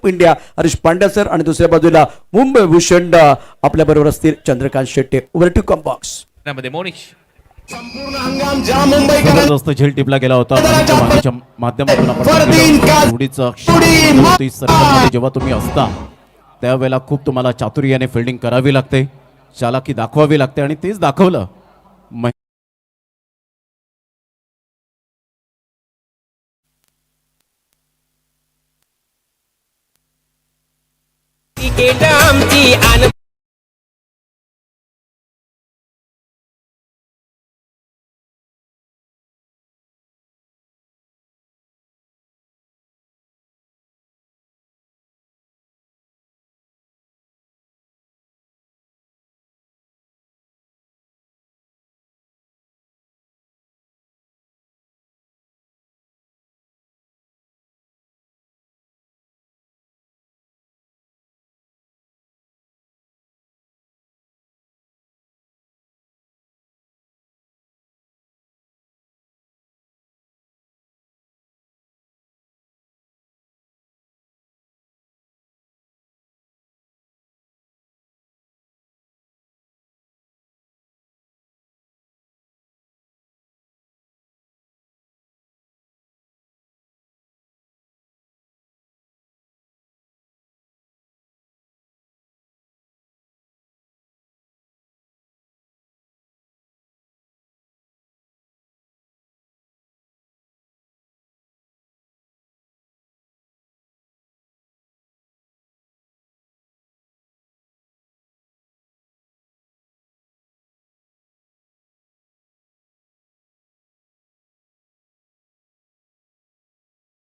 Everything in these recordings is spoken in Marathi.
इंडिया हरीश पांड्या सर आणि दुसऱ्या बाजूला मुंबई भूषण आपल्या बरोबर असतील Chandrakant Shette. Over to combox मध्ये मोनिश संपूर्ण हंगाम ज्या मुंबईकर जबरदस्त झेल टिपला गेला होता. वाहिनीच्या माध्यमातून आपण जोडीचं सर्कलमध्ये जेव्हा तुम्ही असता त्यावेळेला खूप तुम्हाला चातुर्याने फिल्डिंग करावी लागते, चालाकी दाखवावी लागते आणि तेच दाखवलं.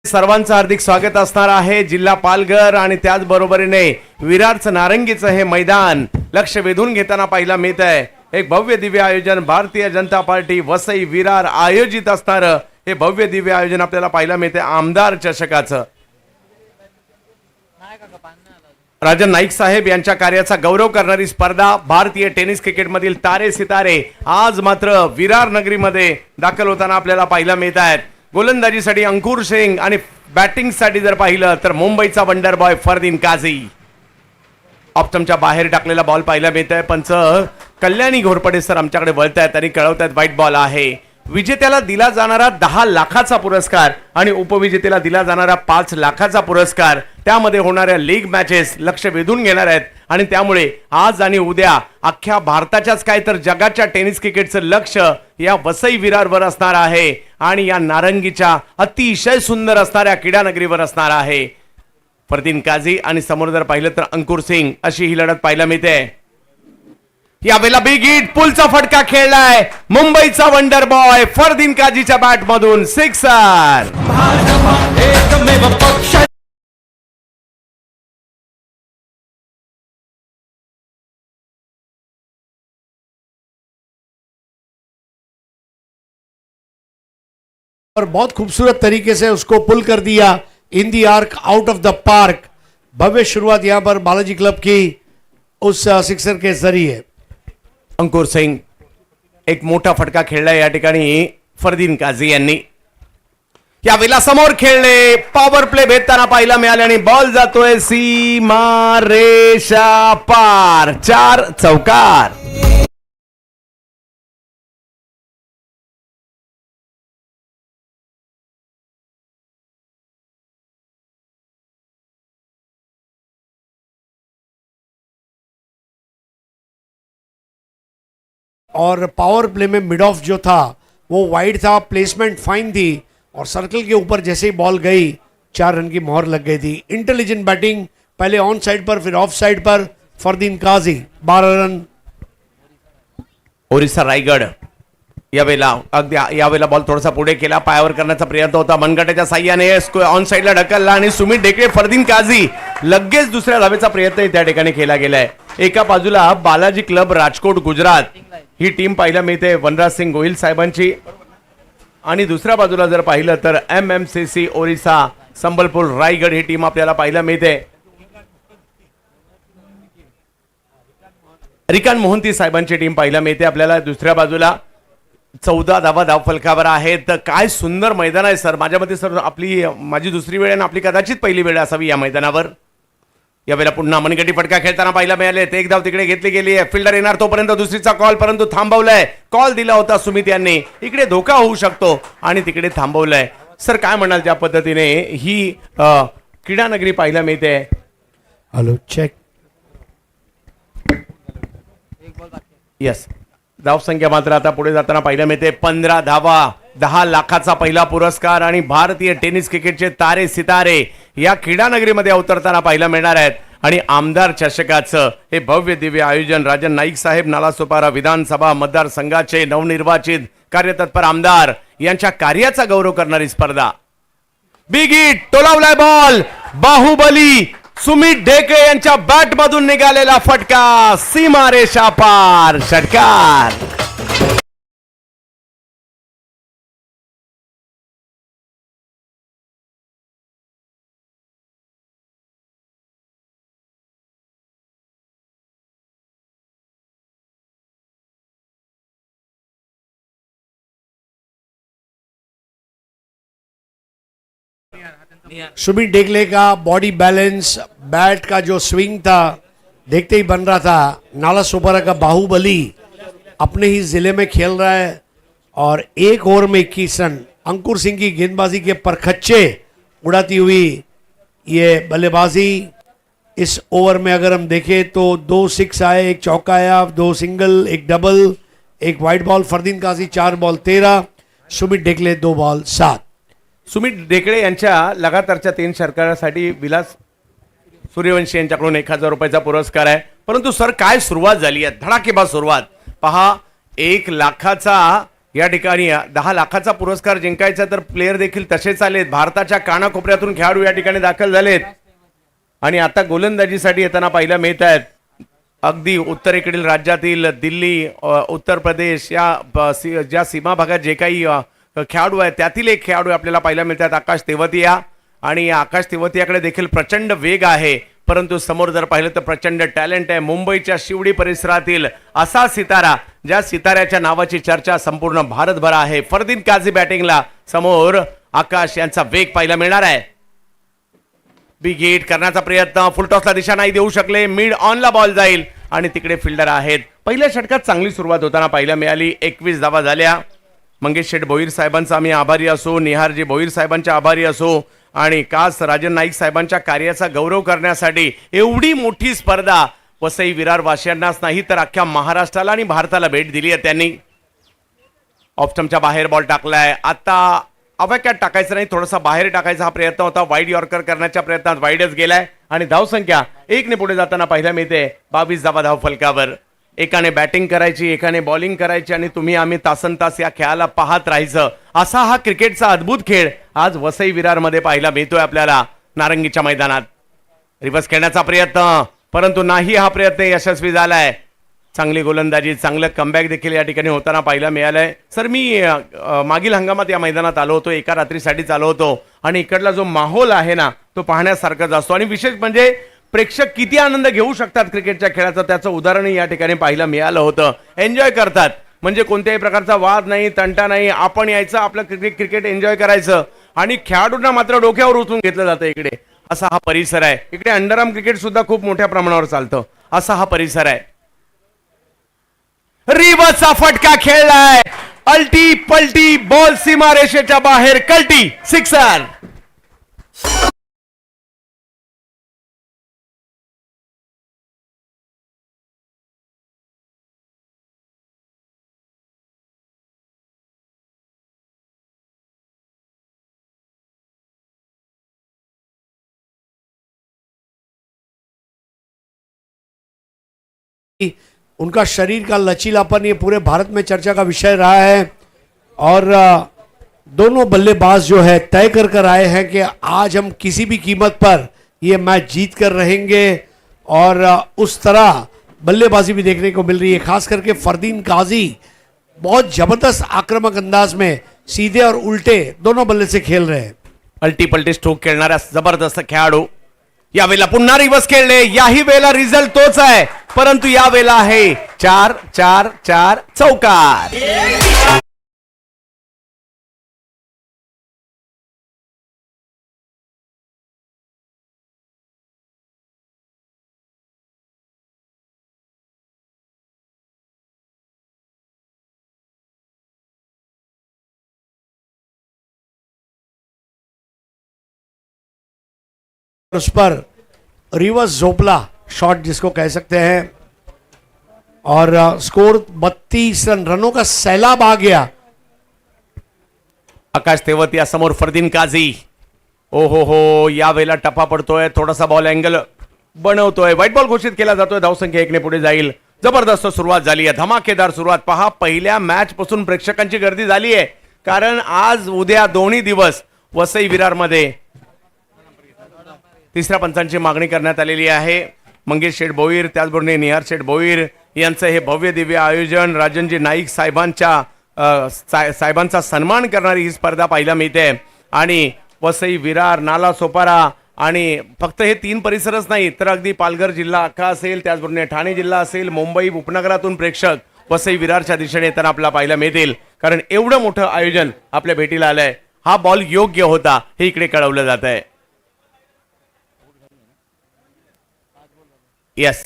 सर्वांचं हार्दिक स्वागत असणार आहे. जिल्हा पालघर आणि त्याच बरोबरीने विरारचं नारंगीचं हे मैदान लक्ष वेधून घेताना पाहायला मिळत आहे. एक भव्य दिव्य आयोजन भारतीय जनता पार्टी वसई विरार आयोजित असणारं हे भव्य दिव्य आयोजन आपल्याला पाहायला मिळते. आमदार चषकाचं राजन नाईक साहेब यांच्या कार्याचा गौरव करणारी स्पर्धा भारतीय टेनिस क्रिकेटमधील तारे सितारे आज मात्र विरार नगरीमध्ये दाखल होताना आपल्याला पाहायला मिळत आहेत. गोलंदाजीसाठी अंकुर सिंग आणि बॅटिंगसाठी जर पाहिलं तर मुंबईचा वंडर बॉय फरदीन काझी. ऑप्टमच्या बाहेर टाकलेला बॉल पाहायला मिळत आहे. पंच कल्याणी घोरपडे सर आमच्याकडे वळतायत आणि कळवतायत व्हाईट बॉल आहे. विजेत्याला दिला जाणारा 10 लाखाचा पुरस्कार आणि उपविजेत्याला दिला जाणारा 5 लाखाचा पुरस्कार, त्यामध्ये होणाऱ्या लीग मॅचेस लक्ष वेधून घेणार आहेत आणि त्यामुळे आज आणि उद्या अख्ख्या भारताच्याच काय तर जगाच्या टेनिस क्रिकेटचं लक्ष या वसई विरारवर असणार आहे आणि या नारंगीच्या अतिशय सुंदर असणाऱ्या क्रीडा नगरीवर असणार आहे. फरदीन काझी आणि समोर जर पाहिलं तर अंकुर सिंग अशी ही लढत पाहायला मिळते. यावेळेला बिग हिट पुलचा फटका खेळलाय मुंबईचा वंडर बॉय फरदीन काझीच्या बॅट मधून सिक्सर. और बहुत खूबसूरत तरीके से उसको पुल कर दिया in the arc out of the park. भव्य शुरुआत यहां पर बालाजी क्लब की उस सिक्सर के जरिए. अंकुर सिंग एक मोठा फटका खेळलाय या ठिकाणी फरदीन काझी यांनी. यावेळेला समोर खेळले पॉवर प्ले भेटताना पाहायला मिळाले आणि बॉल जातोय सीमा रेषा पार. 4 चौकार. और पावर प्ले में मिड ऑफ जो था वो वाइड था, प्लेसमेंट फाइन थी और सर्कल के ऊपर जैसे ही बॉल गई 4 रन की मोहर लग गई थी. इंटेलिजेंट बैटिंग पहले ऑन साइड पर फिर of side per Fardeen Kazi 12 run. Orissa Raigad यावेळेला अगदी यावेळेला बॉल थोडासा पुढे केला, पायावर करण्याचा प्रयत्न होता, मनगटाच्या साह्याने ऑन साइडला ढकलला आणि सुमित ढेकळे फरदीन काझी लगेच दुसऱ्या धावेचा प्रयत्न त्या ठिकाणी केला गेलाय. एका बाजूला बालाजी क्लब राजकोट गुजरात ही टीम पाहायला मिळते वनराज सिंग गोहिल साहेबांची आणि दुसऱ्या बाजूला जर पाहिलं तर MMCC ओरिसा संबलपूर रायगड ही टीम आपल्याला पाहायला मिळते. रिकान मोहंती साहेबांची टीम पाहायला मिळते आपल्याला. दुसऱ्या बाजूला 14 धावा धावफलकावर आहेत. काय सुंदर मैदान आहे सर. माझ्या मते सर आपली माझी दुसरी वेळ आणि आपली कदाचित पहिली वेळ असावी या मैदानावर. यावेळेला पुन्हा मनगटी फटका खेळताना पाहायला मिळाले. ते एक धाव तिकडे घेतली गेली आहे. फिल्डर येणार तोपर्यंत दुसरीचा कॉल, परंतु थांबवलाय. कॉल दिला होता सुमित यांनी, इकडे धोका होऊ शकतो आणि तिकडे थांबवलाय. सर काय म्हणाल ज्या पद्धतीने ही क्रीडा नगरी पाहायला मिळते? Hello check. यस, धावसंख्या मात्र आता पुढे जाताना पाहायला मिळते. 15 धावा, 10 लाखाचा पहिला पुरस्कार आणि भारतीय टेनिस क्रिकेटचे तारे सितारे या क्रीडा नगरीमध्ये अवतरताना पाहायला मिळणार आहेत. आणि आमदार चषकाचं हे भव्य दिव्य आयोजन राजन नाईक साहेब नालासोपारा विधानसभा मतदारसंघाचे नवनिर्वाचित कार्यतत्पर आमदार यांच्या कार्याचा गौरव करणारी स्पर्धा. बिग हिट, टोलावलाय बॉल, बाहुबली सुमित ढेकळे यांच्या बॅट मधून निघालेला फटका, सीमारेषा पार, षटकार. सुमित डेगले का बॉडी बैलेंस, बैट का जो स्विंग था देखते ही बन रहा था. नाला सोपारा का बाहुबली अपने ही जिले में खेल रहा है और एक ओवर में 21 रन. अंकुर सिंह की गेंदबाजी के परखच्चे उड़ाती हुई ये बल्लेबाजी. इस ओवर में अगर हम देखें तो 2 6 आए, 1 चौका आया, 2 single, 1 double, 1 wide ball. Fardeen Kazi 4 ball 13, Sumit Degle 2 ball 7. Sumit Dhekle यांच्या लगातारच्या 3 षटकारासाठी विलास सूर्यवंशी यांच्याकडून 1000 रुपयाचा पुरस्कार आहे. परंतु सर काय सुरुवात झाली आहे, धडाकेबाज सुरुवात. पहा, 1 लाखाचा या ठिकाणी 10 लाखाचा पुरस्कार जिंकायचा तर प्लेयर देखील तसेच आलेत. भारताच्या कानाकोपऱ्यातून खेळाडू या ठिकाणी दाखल झालेत आणि आता गोलंदाजीसाठी येताना पाहायला मिळत आहेत. अगदी उत्तरेकडील राज्यातील दिल्ली, उत्तर प्रदेश या ज्या सीमा भागात जे काही खेळाडू आहेत त्यातील एक खेळाडू आपल्याला पाहायला मिळतात, आकाश तेवतिया. आणि आकाश तेवतियाकडे देखील प्रचंड वेग आहे, परंतु समोर जर पाहिलं तर प्रचंड टॅलेंट आहे. मुंबईच्या शिवडी परिसरातील असा सितारा, ज्या सिताऱ्याच्या नावाची चर्चा संपूर्ण भारतभर आहे. फरदीन काझी बॅटिंगला, समोर आकाश यांचा वेग पाहायला मिळणार आहे. बिग हिट करण्याचा प्रयत्न, फुलटॉसला दिशा नाही देऊ शकले, मिड ऑनला बॉल जाईल आणि तिकडे फिल्डर आहेत. पहिल्या षटकात चांगली सुरुवात होताना पाहायला मिळाली. 21 धावा झाल्या. मंगेश शेठ भोईर साहेबांचा आम्ही आभारी असो, निहारजी भोईर साहेबांच्या आभारी असो आणि खास राजन नाईक साहेबांच्या कार्याचा गौरव करण्यासाठी एवढी मोठी स्पर्धा वसई विरार वासियांनाच नाही तर अख्ख्या महाराष्ट्राला आणि भारताला भेट दिली आहे त्यांनी. ऑफस्टमच्या बाहेर बॉल टाकलाय. आता अवॅक्यात टाकायचं नाही, थोडासा बाहेर टाकायचा हा प्रयत्न होता. वाईड यॉर्कर करण्याच्या प्रयत्नात वाईडच गेलाय आणि धावसंख्या 1 ने पुढे जाताना पाहायला मिळते. 22 धावा धाव फलकावर. एकाने बॅटिंग करायची, एकाने बॉलिंग करायची आणि तुम्ही आम्ही तासनतास या खेळाला पाहत राहायचं. असा हा क्रिकेटचा अद्भुत खेळ आज वसई विरारमध्ये पाहायला मिळतोय आपल्याला नारंगीच्या मैदानात. रिव्हर्स खेळण्याचा प्रयत्न, परंतु नाही हा प्रयत्न यशस्वी झालाय. चांगली गोलंदाजी, चांगलं कमबॅक देखील या ठिकाणी होताना पाहायला मिळालंय. सर, मी मागील हंगामात या मैदानात आलो होतो, एका रात्रीसाठीच आलो होतो आणि इकडला जो माहोल आहे ना तो पाहण्यासारखाच असतो आणि विशेष म्हणजे प्रेक्षक किती आनंद घेऊ शकतात क्रिकेटच्या खेळाचं त्याचं उदाहरण या ठिकाणी पाहायला मिळालं होतं. एन्जॉय करतात, म्हणजे कोणत्याही प्रकारचा वाद नाही, तंटा नाही. आपण यायचं, आपलं क्रिकेट एन्जॉय करायचं आणि खेळाडूंना मात्र डोक्यावर उचलून घेतलं जातं इकडे. असा हा परिसर आहे. इकडे अंडरआर्म क्रिकेट सुद्धा खूप मोठ्या प्रमाणावर चालतं. असा हा परिसर आहे. रिव्हर्सचा फटका खेळलाय, अल्टी पलटी बॉल सीमा रेषेच्या बाहेर, कल्टी, सिक्सर. उनका शरीर का लचीलापन ये पूरे भारत में चर्चा का विषय रहा है और दोनों बल्लेबाज जो है तय कर आए हैं कि आज हम किसी भी कीमत पर ये मैच जीत कर रहेंगे और उस तरह बल्लेबाजी भी देखने को मिल रही है. खास करके फरदीन काजी बहुत जबरदस्त आक्रामक अंदाज में सीधे और उल्टे दोनों बल्ले से खेल रहे हैं. अल्टी पलटी स्ट्रोक खेळणारा जबरदस्त खेळाडू. यावेळेला पुन्हा रिव्हर्स खेळले. याही वेळेला रिझल्ट तोच आहे, परंतु यावेळेला आहे 4-4-4 चौकार. उस पर रिवर्स झोपला शॉट जिसको कह सकते हैं, और स्कोर 32 रनों का सैलाब आ गया। आकाश तेवत या समोर फरदीन काझी, ओ हो या वेळेला टप्पा पडतोय, थोडासा बॉल अँगल बनवतोय, व्हाईट बॉल घोषित केला जातोय, धावसंख्या 1 ने पुढे जाईल। जबरदस्त सुरुवात झाली आहे, धमाकेदार सुरुवात। पहा पहिल्या मॅच पासून प्रेक्षकांची गर्दी झाली आहे, कारण आज उद्या दोन्ही दिवस वसई विरार मध्ये तिसऱ्या पंचांची मागणी करण्यात आलेली आहे। मंगेश शेठ भोईर त्याचबरोबर निहार शेठ भोईर यांचं हे भव्य दिव्य आयोजन, राजनजी नाईक साहेबांचा सन्मान करणारी ही स्पर्धा पाहायला मिळते। आणि वसई विरार नाला सोपारा आणि फक्त हे 3 परिसरच नाही तर अगदी पालघर जिल्हा अख्खा असेल, त्याचबरोबर ठाणे जिल्हा असेल, मुंबई उपनगरातून प्रेक्षक वसई विरारच्या दिशेने येताना आपल्याला पाहायला मिळतील, कारण एवढं मोठं आयोजन आपल्या भेटीला आलंय। हा बॉल योग्य होता हे इकडे कळवलं जात आहे। यस,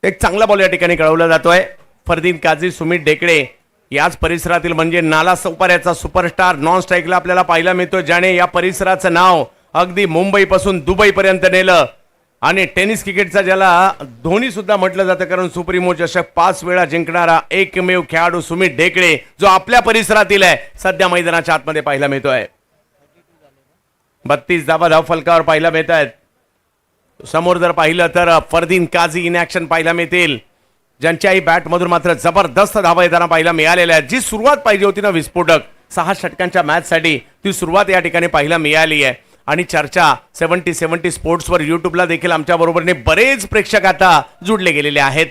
एक चांगला बॉल या ठिकाणी कळवला जातोय। फरदीन काझी, सुमित ढेकळे याच परिसरातील म्हणजे नाला सोपाऱ्याचा सुपरस्टार नॉन स्ट्राईकला आपल्याला पाहायला मिळतो, ज्याने या परिसराचं नाव अगदी मुंबई पासून दुबई पर्यंत नेलं। आणि टेनिस क्रिकेटचा ज्याला धोनी सुद्धा म्हटलं जातं, कारण सुप्रीमो चषक 5 वेळा जिंकणारा एकमेव खेळाडू सुमित ढेकळे जो आपल्या परिसरातील आहे, सध्या मैदानाच्या आतमध्ये पाहायला मिळतोय। 32 धावा धाव फलकावर पाहायला मिळत आहेत। समोर जर पाहिलं तर फरदीन काझी इन ऍक्शन पाहायला मिळतील, ज्यांच्याही बॅट मधून मात्र जबरदस्त धावा येताना पाहायला मिळालेल्या आहेत। जी सुरुवात पाहिजे होती ना विस्फोटक 6 षटकांच्या मॅच साठी, ती सुरुवात या ठिकाणी पाहायला मिळाली आहे। आणि चर्चा 70 स्पोर्ट्सवर युट्यूबला देखील आमच्या बरोबरने बरेच प्रेक्षक आता जुडले गेलेले आहेत।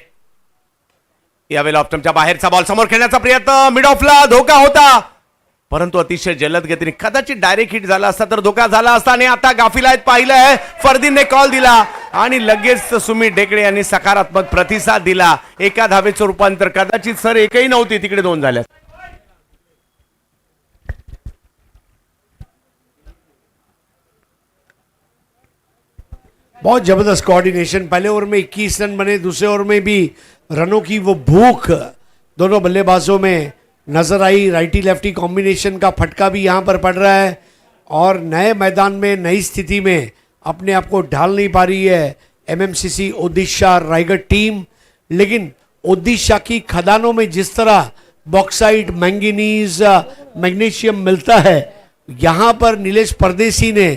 यावेळेला ऑप्टमच्या बाहेरचा बॉल समोर खेळण्याचा प्रयत्न, मिड ऑफला धोका होता, परंतु अतिशय जलद गतीने कदाचित डायरेक्ट हिट झाला असता तर धोका झाला असता। आणि आता गाफिलात पाहिलंय, फरदीनने कॉल दिला आणि लगेच सुमित ढेकळे यांनी सकारात्मक प्रतिसाद दिला। एका धावेचं रूपांतर, कदाचित सर एकही नव्हती, तिकडे 2 झाल्या। बहुत जबरदस्त कोऑर्डिनेशन, पहले ओवर में 21 रन बने, दूसरे ओवर में भी रनों की वो भूख दोनों बल्लेबाजों में नजर आई। राइटी लेफ्टी कॉम्बिनेशन का फटका भी यहाँ पर पड़ रहा है, और नए मैदान में नई स्थिति में अपने आप को ढाल नहीं पा रही है एमएमसीसी ओडिशा रायगढ़ टीम। लेकिन ओडिशा की खदानों में जिस तरह बॉक्साइट, मैंगनीज, मैग्नीशियम मिलता है, यहाँ पर नीलेश परदेसी ने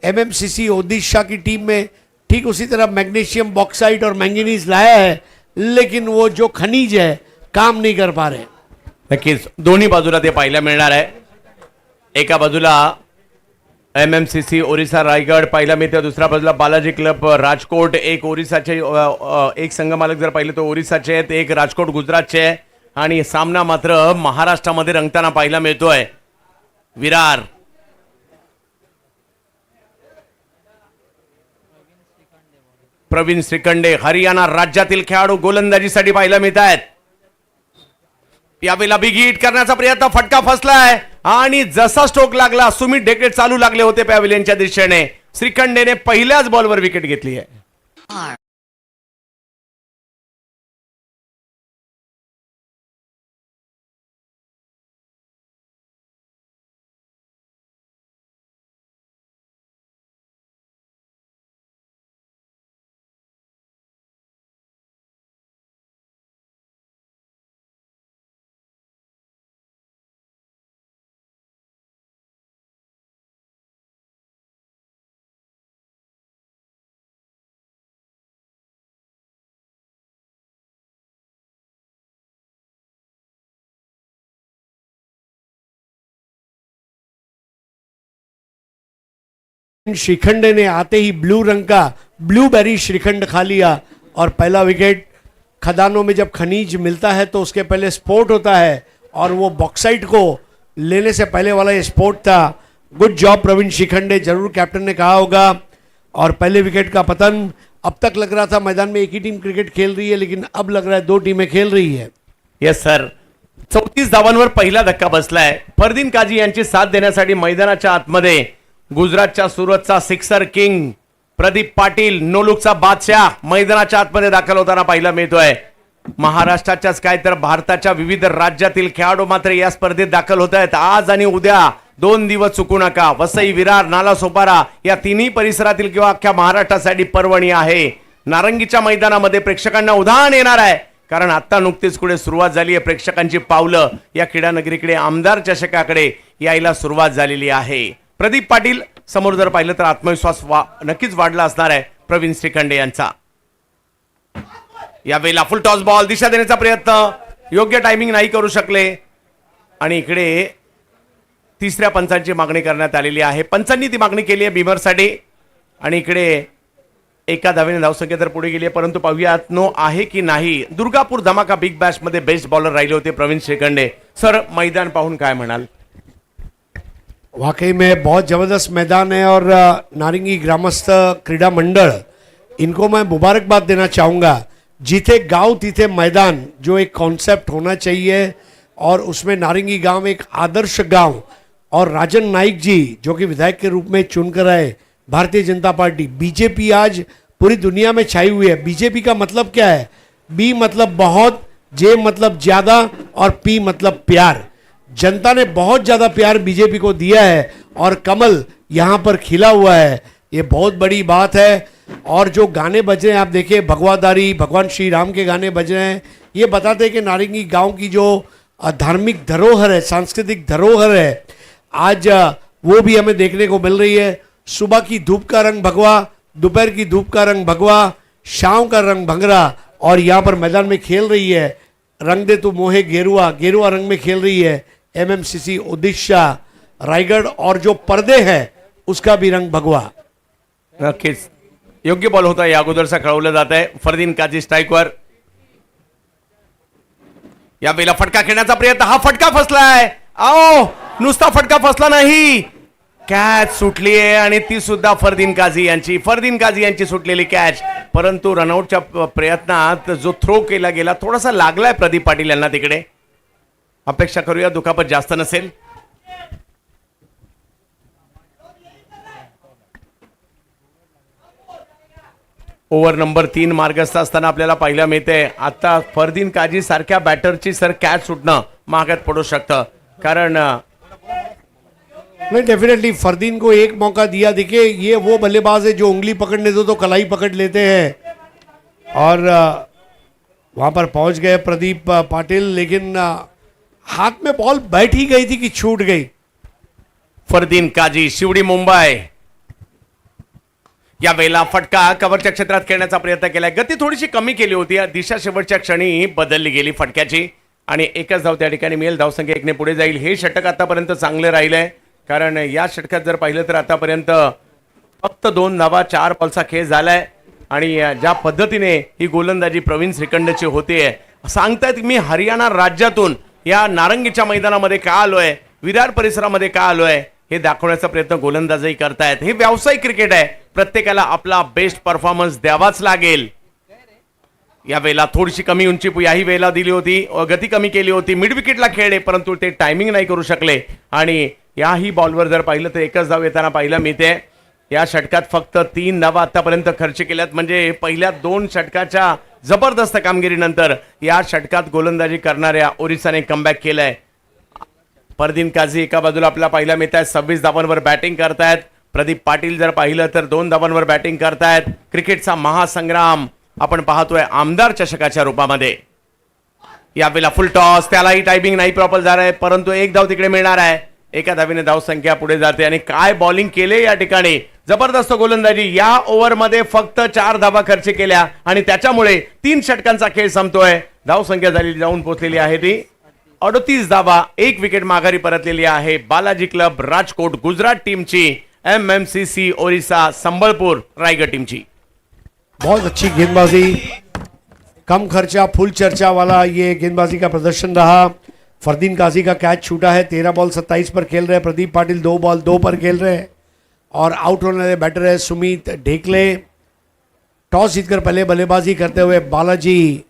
एमएमसीसी ओडिशा की टीम में ठीक उसी तरह मैग्नीशियम, बॉक्साइट और मैंगनीज लाया है, लेकिन वो जो खनिज है काम नहीं कर पा रहे। नक्कीच दोन्ही बाजूला ते पाहायला मिळणार आहे। एका बाजूला एमएमसीसी ओरिसा रायगड पाहायला मिळते, दुसऱ्या बाजूला बालाजी क्लब राजकोट। एक ओरिसाचे एक संघ मालक जर पाहिले तर ओरिसाचे आहेत, एक राजकोट गुजरातचे आहे। आणि सामना मात्र महाराष्ट्रामध्ये रंगताना पाहायला मिळतोय। विरार प्रवीण श्रीखंडे हरियाणा राज्यातील खेळाडू गोलंदाजीसाठी पाहायला मिळत आहेत। यावेळेला बिग हिट करण्याचा प्रयत्न, फटका फसलाय आणि जसा स्ट्रोक लागला सुमित ढेकळे चालू लागले होते पॅव्हिलियनच्या दिशेने, श्रीखंडेने पहिल्याच बॉलवर विकेट घेतली आहे। श्रीखंड ने आते ही ब्लू रंग का ब्लूबेरी श्रीखंड खा लिया, और पहला विकेट। खदानों में जब खनिज मिलता है तो उसके पहले स्पोर्ट होता है, और वो बॉक्साइट को लेने से पहले वाला ये स्पोर्ट था। गुड जॉब प्रवीण श्रीखंडे, जरूर कैप्टन ने कहा होगा। और पहले विकेट का पतन, अब तक लग रहा था मैदान में एक ही टीम क्रिकेट खेल रही है, लेकिन अब लग रहा है 2 टीमें खेल रही है। यस सर, 34 धावांवर पहिला धक्का बसलाय। फरदीन काझी यांची साथ देण्यासाठी मैदानाच्या आतमध्ये गुजरातच्या सुरतचा सिक्सर किंग प्रदीप पाटील, नोलुकचा बादशाह मैदानाच्या आतमध्ये दाखल होताना पाहायला मिळतोय। महाराष्ट्राच्याच काय तर भारताच्या विविध राज्यातील खेळाडू मात्र या स्पर्धेत दाखल होत आहेत। आज आणि उद्या 2 दिवस चुकू नका. वसई, विरार, नालासोपारा या तिन्ही परिसरातील किंवा अख्ख्या महाराष्ट्रासाठी पर्वणी आहे. नारंगीच्या मैदानामध्ये प्रेक्षकांना उधाण येणार आहे, कारण आता नुकतीच कुठे सुरुवात झाली आहे. प्रेक्षकांची पावलं या क्रीडा नगरीकडे, आमदार चषकाकडे यायला सुरुवात झालेली आहे. प्रदीप पाटील समोर जर पाहिलं तर आत्मविश्वास नक्कीच वाढला असणार आहे प्रवीण श्रीखंडे यांचा. यावेळेला फुल टॉस बॉल दिशा देण्याचा प्रयत्न, योग्य टायमिंग नाही करू शकले आणि इकडे तिसऱ्या पंचांची मागणी करण्यात आलेली आहे. पंचांनी ती मागणी केली आहे बिमरसाठी आणि इकडे एका धावेने धावसंख्या तर पुढे गेली आहे, परंतु पाहूयात नो आहे की नाही. दुर्गापूर धमाका बिग बॅश मध्ये बेस्ट बॉलर राहिले होते प्रवीण श्रीखंडे. सर, मैदान पाहून काय म्हणाल? वाकई में बहुत ज़बरदस्त मैदान है और नारंगी ग्रामस्थ क्रीडा मंडल इनको मैं मुबारकबाद देना चाहूँगा. जीते गांव तीते मैदान जो एक कॉन्सेप्ट होना चाहिए और उसमें नारंगी गांव एक आदर्श गांव, और राजन नाइक जी जो कि विधायक के रूप में चुनकर आए भारतीय जनता पार्टी. बीजेपी आज पूरी दुनिया में छाई हुई है. बीजेपी का मतलब क्या है? बी मतलब बहुत, जे मतलब ज़्यादा और पी मतलब प्यार. जनता ने बहुत ज़्यादा प्यार बीजेपी को दिया है और कमल यहाँ पर खिला हुआ है. ये बहुत बड़ी बात है. और जो गाने बज रहे हैं आप देखिए, भगवादारी, भगवान श्री राम के गाने बज रहे हैं. ये बताते हैं कि नारंगी गांव की जो धार्मिक धरोहर है, सांस्कृतिक धरोहर है, आज वो भी हमें देखने को मिल रही है. सुबह की धूप का रंग भगवा, दोपहर की धूप का रंग भगवा, शाम का रंग भंगरा, और यहाँ पर मैदान में खेल रही है रंग दे तू मोहे गेरुआ, गेरुआ रंग में खेल रही है एमएमसीसी ओडिशा रायगढ़, और जो पर्दे हैं उसका भी रंग भगवा. नक्कीच योग्य बॉल होता या अगोदरचा कळवलं जात आहे. फरदीन काजी स्ट्राईकवर. या वेळेला फटका खेळण्याचा प्रयत्न, हा फटका फसलाय. आओ, नुसता फटका फसला नाही, कॅच सुटली आहे आणि ती सुद्धा फरदीन काझी यांची सुटलेली कॅच. परंतु रनआउटच्या प्रयत्नात जो थ्रो केला गेला थोडासा लागलाय प्रदीप पाटील यांना तिकडे. अपेक्षा करूया दुखापत जास्त नसेल. ओव्हर नंबर 3 मार्गस्थ असताना आपल्याला पाहायला मिळते आता फरदीन काजी सारख्या बॅटरची सर कॅच सुटणं महागात पडू शकतं, कारण नहीं डेफिनेटली फरदीन को एक मौका दिया. देखिए ये वो बल्लेबाज है जो उंगली पकड़ने दो तो कलाई पकड़ लेते हैं, और वहाँ पर पहुँच गए प्रदीप पाटिल, लेकिन हाथ में बॉल बैठ ही गई थी कि छूट गई. फरदीन काजी, शिवडी, मुंबई. या वेळेला फटका कव्हरच्या क्षेत्रात खेळण्याचा प्रयत्न केलाय. गती थोडीशी कमी केली होती, दिशा शेवटच्या क्षणी बदलली गेली फटक्याची आणि एकच धाव त्या ठिकाणी मिळेल. धावसंख्या 1 ने पुढे जाईल. हे षटक आतापर्यंत चांगले राहिलंय, कारण या षटकात जर पाहिलं तर आतापर्यंत फक्त 2 धावा 4 बॉलचा खेळ झालाय आणि ज्या पद्धतीने ही गोलंदाजी प्रवीण श्रीखंडची होते, सांगतायत मी हरियाणा राज्यातून या नारंगीच्या मैदानामध्ये का आलोय, विरार परिसरामध्ये का आलोय, हे दाखवण्याचा प्रयत्न गोलंदाजही करतायत. हे व्यावसायिक क्रिकेट आहे, प्रत्येकाला आपला बेस्ट परफॉर्मन्स द्यावाच लागेल. या वेळेला थोडीशी कमी उंची याही वेळेला दिली होती, गती कमी केली होती, मिड विकेटला खेळले, परंतु ते टायमिंग नाही करू शकले आणि याही बॉलवर जर पाहिलं तर एकच धाव येताना पाहायला मिळते. या षटकात फक्त 3 धावा आतापर्यंत खर्च केल्यात, म्हणजे पहिल्या 2 षटकाच्या जबरदस्त कामगिरीनंतर या षटकात गोलंदाजी करणाऱ्या ओरिसाने कमबॅक केलंय. फरदीन काझी एका बाजूला आपल्याला पाहायला मिळत आहे, 26 धावांवर बॅटिंग करतायत. प्रदीप पाटील जर पाहिलं तर 2 धावांवर बॅटिंग करतायत. क्रिकेटचा महासंग्राम आपण पाहतोय आमदार चषकाच्या रूपामध्ये. यावेळेला फुल टॉस, त्यालाही टायमिंग नाही प्रॉपर झालाय, परंतु 1 धाव तिकडे मिळणार आहे. एका धावेने धाव संख्या पुढे जाते आणि काय बॉलिंग केले या ठिकाणी, जबरदस्त गोलंदाजी. या ओव्हरमध्ये फक्त 4 धावा खर्च केल्या आणि त्याच्यामुळे 3 षटकांचा खेळ संपतोय. धाव संख्या झालेली जाऊन पोहोचलेली आहे ती 38 धावा. 1 विकेट माघारी परतलेली आहे बालाजी क्लब राजकोट गुजरात टीमची, एमएमसीसी ओरिसा संबलपुर रायगढ़ टीमची. बहुत अच्छी गेंदबाजी, कम खर्चा फुल चर्चा वाला ये गेंदबाजी का प्रदर्शन रहा. फरदीन काजी का कैच छूटा है. 13 बॉल 27 पर खेल रहे हैं. प्रदीप पाटिल 2 बॉल 2 पर खेल रहे हैं और आउट होने वाले बैटर है सुमित ढेकले. टॉस जीतकर पहले बल्लेबाजी करते हुए बालाजी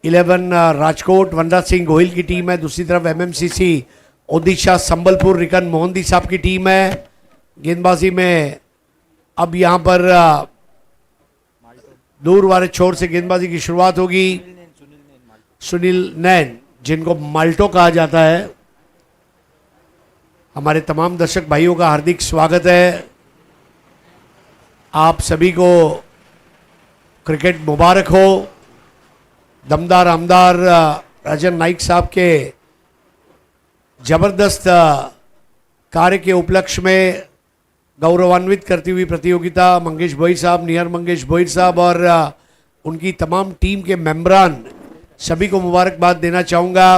11 राजकोट वनराज सिंह गोहिल की टीम है. दूसरी तरफ एमएमसीसी ओडिशा संबलपुर रिकन मोहंती साहब की टीम है. गेंदबाजी में अब यहाँ पर दूर वाले छोर से गेंदबाजी की शुरुआत होगी. सुनील नैन, जिनको माल्टो कहा जाता है, हमारे तमाम दर्शक भाइयों का हार्दिक स्वागत है। आप सभी को क्रिकेट मुबारक हो। दमदार आमदार राजन नाइक साहब के जबरदस्त कार्य के उपलक्ष्य में गौरवान्वित करती हुई प्रतियोगिता मंगेश भोई साहब, नियर मंगेश भोई साहब और उनकी तमाम टीम के मेंबरान सभी को मुबारकबाद देना चाहूँगा।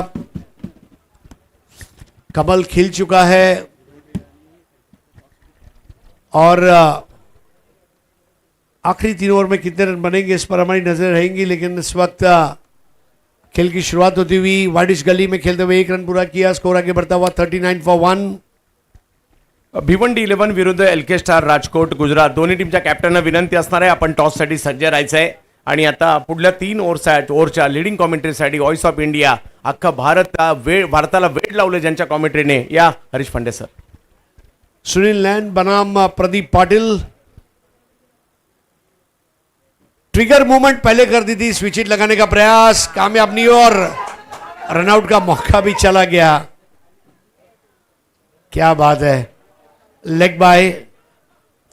कमल खिल चुका है और आखिरी 3 ओवर में कितने रन बनेंगे इस पर हमारी नजर रहेंगी, लेकिन इस वक्त खेल की शुरुआत होती हुई वाइडिश गली में खेलते हुए 1 रन पूरा किया। स्कोर आगे बढ़ता हुआ 39 फॉर 1। भिवंडी 11 विरुद्ध एलके स्टार राजकोट गुजरात दोन्ही टीमच्या कॅप्टनना विनंती असणार आहे आपण टॉससाठी सज्ज राहायचं आहे आणि आता पुढल्या 3 ओव्हरच्या लीडिंग कॉमेंट्रीसाठी व्हॉइस ऑफ इंडिया अख्खा भारताला वेळ लावले ज्यांच्या कॉमेंट्रीने या हरीश पांडे सर। सुनील नैन बनाम प्रदीप पाटिल। ट्रिगर मूवमेंट पहले कर दी थी, स्विच हिट लगाने का प्रयास कामयाब नहीं और रनआउट का मौका भी चला गया। क्या बात है, लेग बाय।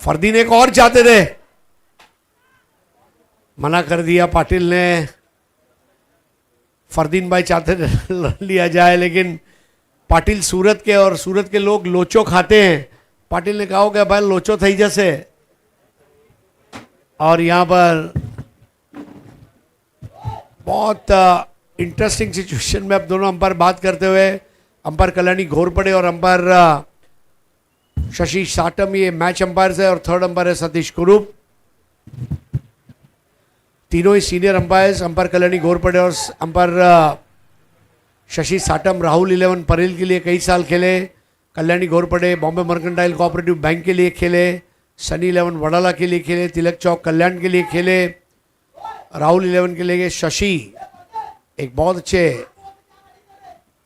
फरदीन एक और चाहते थे, मना कर दिया पाटिल ने। फरदीन भाई चाहते थे लिया जाए, लेकिन पाटिल सूरत के और सूरत के लोग लोचो खाते हैं। पाटिल ने कहा कि भाई लोचो थी जैसे, और यहाँ पर बहुत इंटरेस्टिंग सिचुएशन में अब दोनों अंपायर बात करते हुए अंपायर कल्याणी घोरपड़े और अंपायर शशि साटम ये मैच अंपायर है और थर्ड अंपायर है सतीश कुरूप। तीनों ही senior umpires, umpire Kalyani Ghorpade और अंपायर शशि साटम राहुल 11 परेल के लिए कई साल खेले। Kalyani Ghorpade Bombay mercantile cooperative bank के लिए खेले, सनी 11 वडाला के लिए खेले, तिलक चौक कल्याण के लिए खेले, राहुल 11 के लिए। शशि एक बहुत अच्छे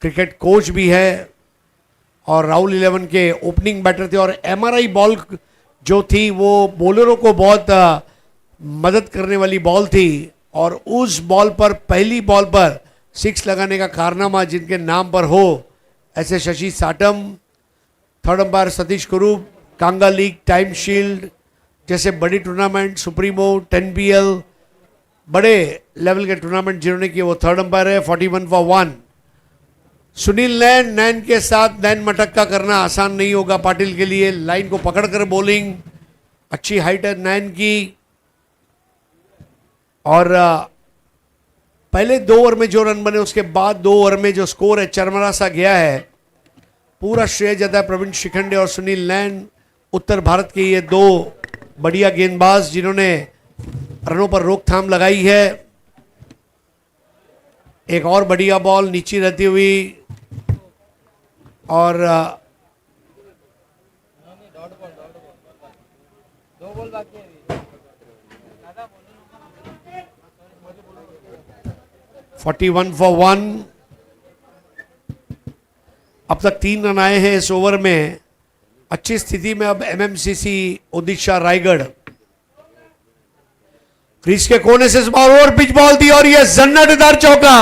क्रिकेट कोच भी है और राहुल 11 के ओपनिंग बैटर थे और एमआरआई बॉल जो थी वो बॉलरों को बहुत मदद करने वाली बॉल थी और उस बॉल पर पहली बॉल पर 6 लगाने का कारनामा जिनके नाम पर हो ऐसे शशि साटम। थर्ड अंपायर सतीश कुरूप, कांगा लीग, टाइम शील्ड जैसे बड़ी टूर्नामेंट, सुप्रीमो, 10PL बड़े लेवल के टूर्नामेंट जिन्होंने किए वो थर्ड अंपायर है। 41 फॉर 1। सुनील नैन के साथ नैन मटक्का करना आसान नहीं होगा पाटिल के लिए। लाइन को पकड़कर बॉलिंग, अच्छी हाइट है नैन की और पहले 2 ओवर में जो रन बने उसके बाद 2 ओवर में जो स्कोर है चरमरा सा गया है। पूरा श्रेय जाता है प्रवीण शिखंडे और सुनील नैन, उत्तर भारत के ये 2 बढ़िया गेंदबाज जिन्होंने रनों पर रोकथाम लगाई है। एक और बढ़िया बॉल नीचे रहती हुई और 41 फॉर 1। अब तक 3 रन आए हैं इस ओवर में। अच्छी स्थिति में अब MMCC ओडिशा रायगढ़। क्रीज के कोने से इस बार ओवर पिच बॉल दी और यह जन्नतदार चौका।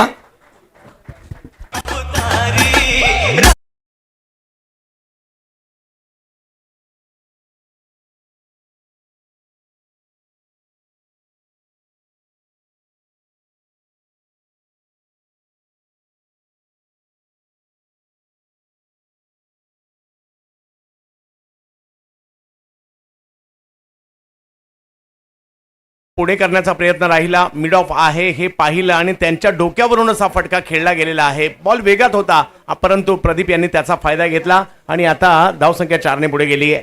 पुढे करण्याचा प्रयत्न राहिला, मिड ऑफ आहे हे पाहिलं आणि त्यांच्या डोक्यावरूनच हा फटका खेळला गेलेला आहे। बॉल वेगात होता परंतु प्रदीप यांनी त्याचा फायदा घेतला आणि आता धावसंख्या 4 ने पुढे गेली आहे।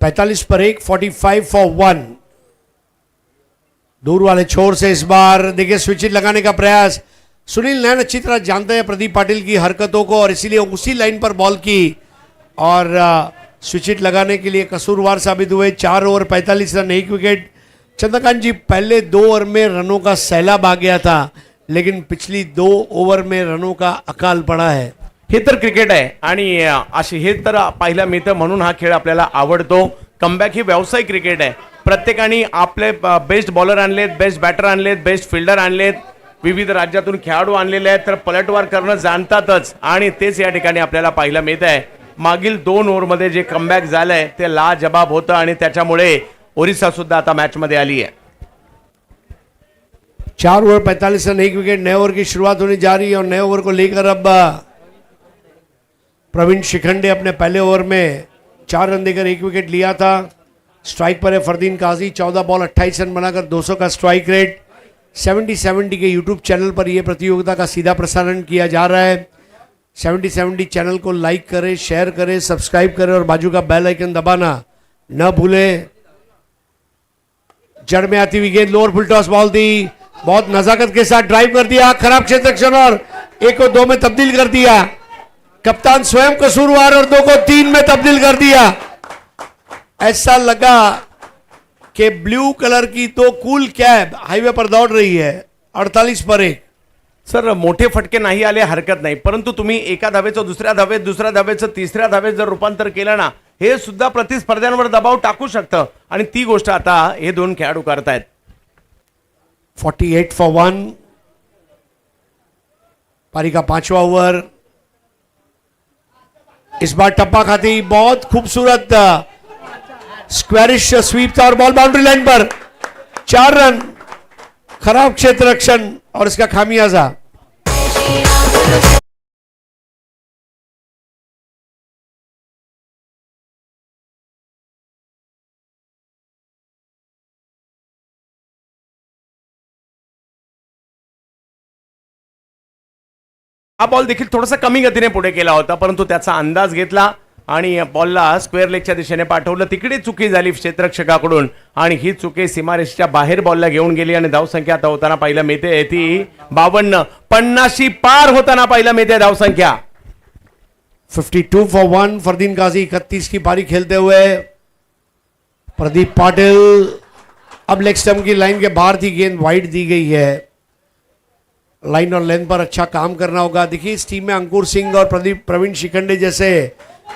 45 पर 1, 45 फॉर 1। दूर वाले छोर से इस बार देखिए स्विच हिट लगाने का प्रयास। सुनील नैन अच्छी तरह जानते हैं प्रदीप पाटिल की हरकतों को और इसीलिए उसी लाइन पर बॉल की और स्विच हिट लगाने के लिए कसूरवार साबित हुए। 4 ओवर 45 रन, 1 विकेट। चंद्रकांत जी पहले 2 ओवर में रनों का सैलाब आ गया था, लेकिन पिछली 2 ओवर में रनों का अकाल पड़ा है। हे तर क्रिकेट आहे आणि अशी हे तर पाहायला मिळतं म्हणून हा खेळ आपल्याला आवडतो। कमबॅक ही व्यावसायिक क्रिकेट आहे। प्रत्येकाने आपले बेस्ट बॉलर आणलेत, बेस्ट बॅटर आणलेत, बेस्ट फिल्डर आणलेत विविध राज्यातून खेळाडू आणलेले आहेत तर पलटवार करणं जाणतातच आणि तेच या ठिकाणी आपल्याला पाहायला मिळत आहे. मागील 2 ओव्हरमध्ये जे कमबॅक झालंय ते लाजबाब होतं आणि त्याच्यामुळे ओरिसा सुद्धा आता मैच मध्ये आली है. 4 ओवर 45 रन 1 विकेट. नए ओवर की शुरुआत होने जा रही है और नए ओवर को लेकर अब प्रवीण शिखंडे अपने पहले ओवर में 4 रन देकर 1 विकेट लिया था. स्ट्राइक पर है फरदीन काजी. 14 बॉल 28 रन बनाकर 200 का स्ट्राइक रेट. 70-70 के यूट्यूब चैनल पर यह प्रतियोगिता का सीधा प्रसारण किया जा रहा है. 70-70 चैनल को लाइक करें, शेयर करें, सब्सक्राइब करें और बाजू का बेल आइकन दबाना न भूलें. जड़ में आती हुई गेंद लोअर फुल टॉस बॉल थी. बहुत नजाकत के साथ ड्राइव कर दिया. खराब क्षेत्र रक्षण और 1 को 2 में तब्दील कर दिया. कप्तान स्वयं कसूरवार और 2 को 3 में तब्दील कर दिया. ऐसा लगा कि ब्लू कलर की तो कूल कैब हाईवे पर दौड़ रही है. 48 पर 1. सर मोठे फटके नाही आले हरकत नाही, परंतु तुम्ही एका धावेचं दुसऱ्या धावेत, दुसऱ्या धावेचं तिसऱ्या धावेत जर रूपांतर केलं ना, हे सुद्धा प्रतिस्पर्ध्यांवर दबाव टाकू शकतं आणि ती गोष्ट आता हे 2 खेळाडू करतायत. 48 for 1. पारी का 5वां ओवर. इस बार टप्पा खाती. बहुत खूबसूरत स्क्वेरिश स्वीप था और बॉल बाउंड्री लाइन पर. 4 रन. खराब क्षेत्र रक्षण और इसका खामियाजा. हा बॉल देखील थोडासा कमी गतीने पुढे केला होता, परंतु त्याचा अंदाज घेतला आणि बॉलला स्क्वेअर लेगच्या दिशेने पाठवलं. तिकडे चुकी झाली क्षेत्ररक्षकाकडून आणि ही चुकी सीमारेषेच्या बाहेर बॉलला घेऊन गेली आणि धावसंख्या आता होताना पाहायला मिळते ती 52. 50 पार होताना पाहायला मिळते धावसंख्या. 52 for 1. फरदीन काजी 31 की पारी खेलते हुए. प्रदीप पाटिल. अब लेग स्टंप की लाइन के बाहर थी गेंद. वाइड दी गई है. लाइन और लेंथ पर अच्छा काम करना होगा. देखिए इस टीम में अंकुर सिंह और प्रवीण शिखंडे जैसे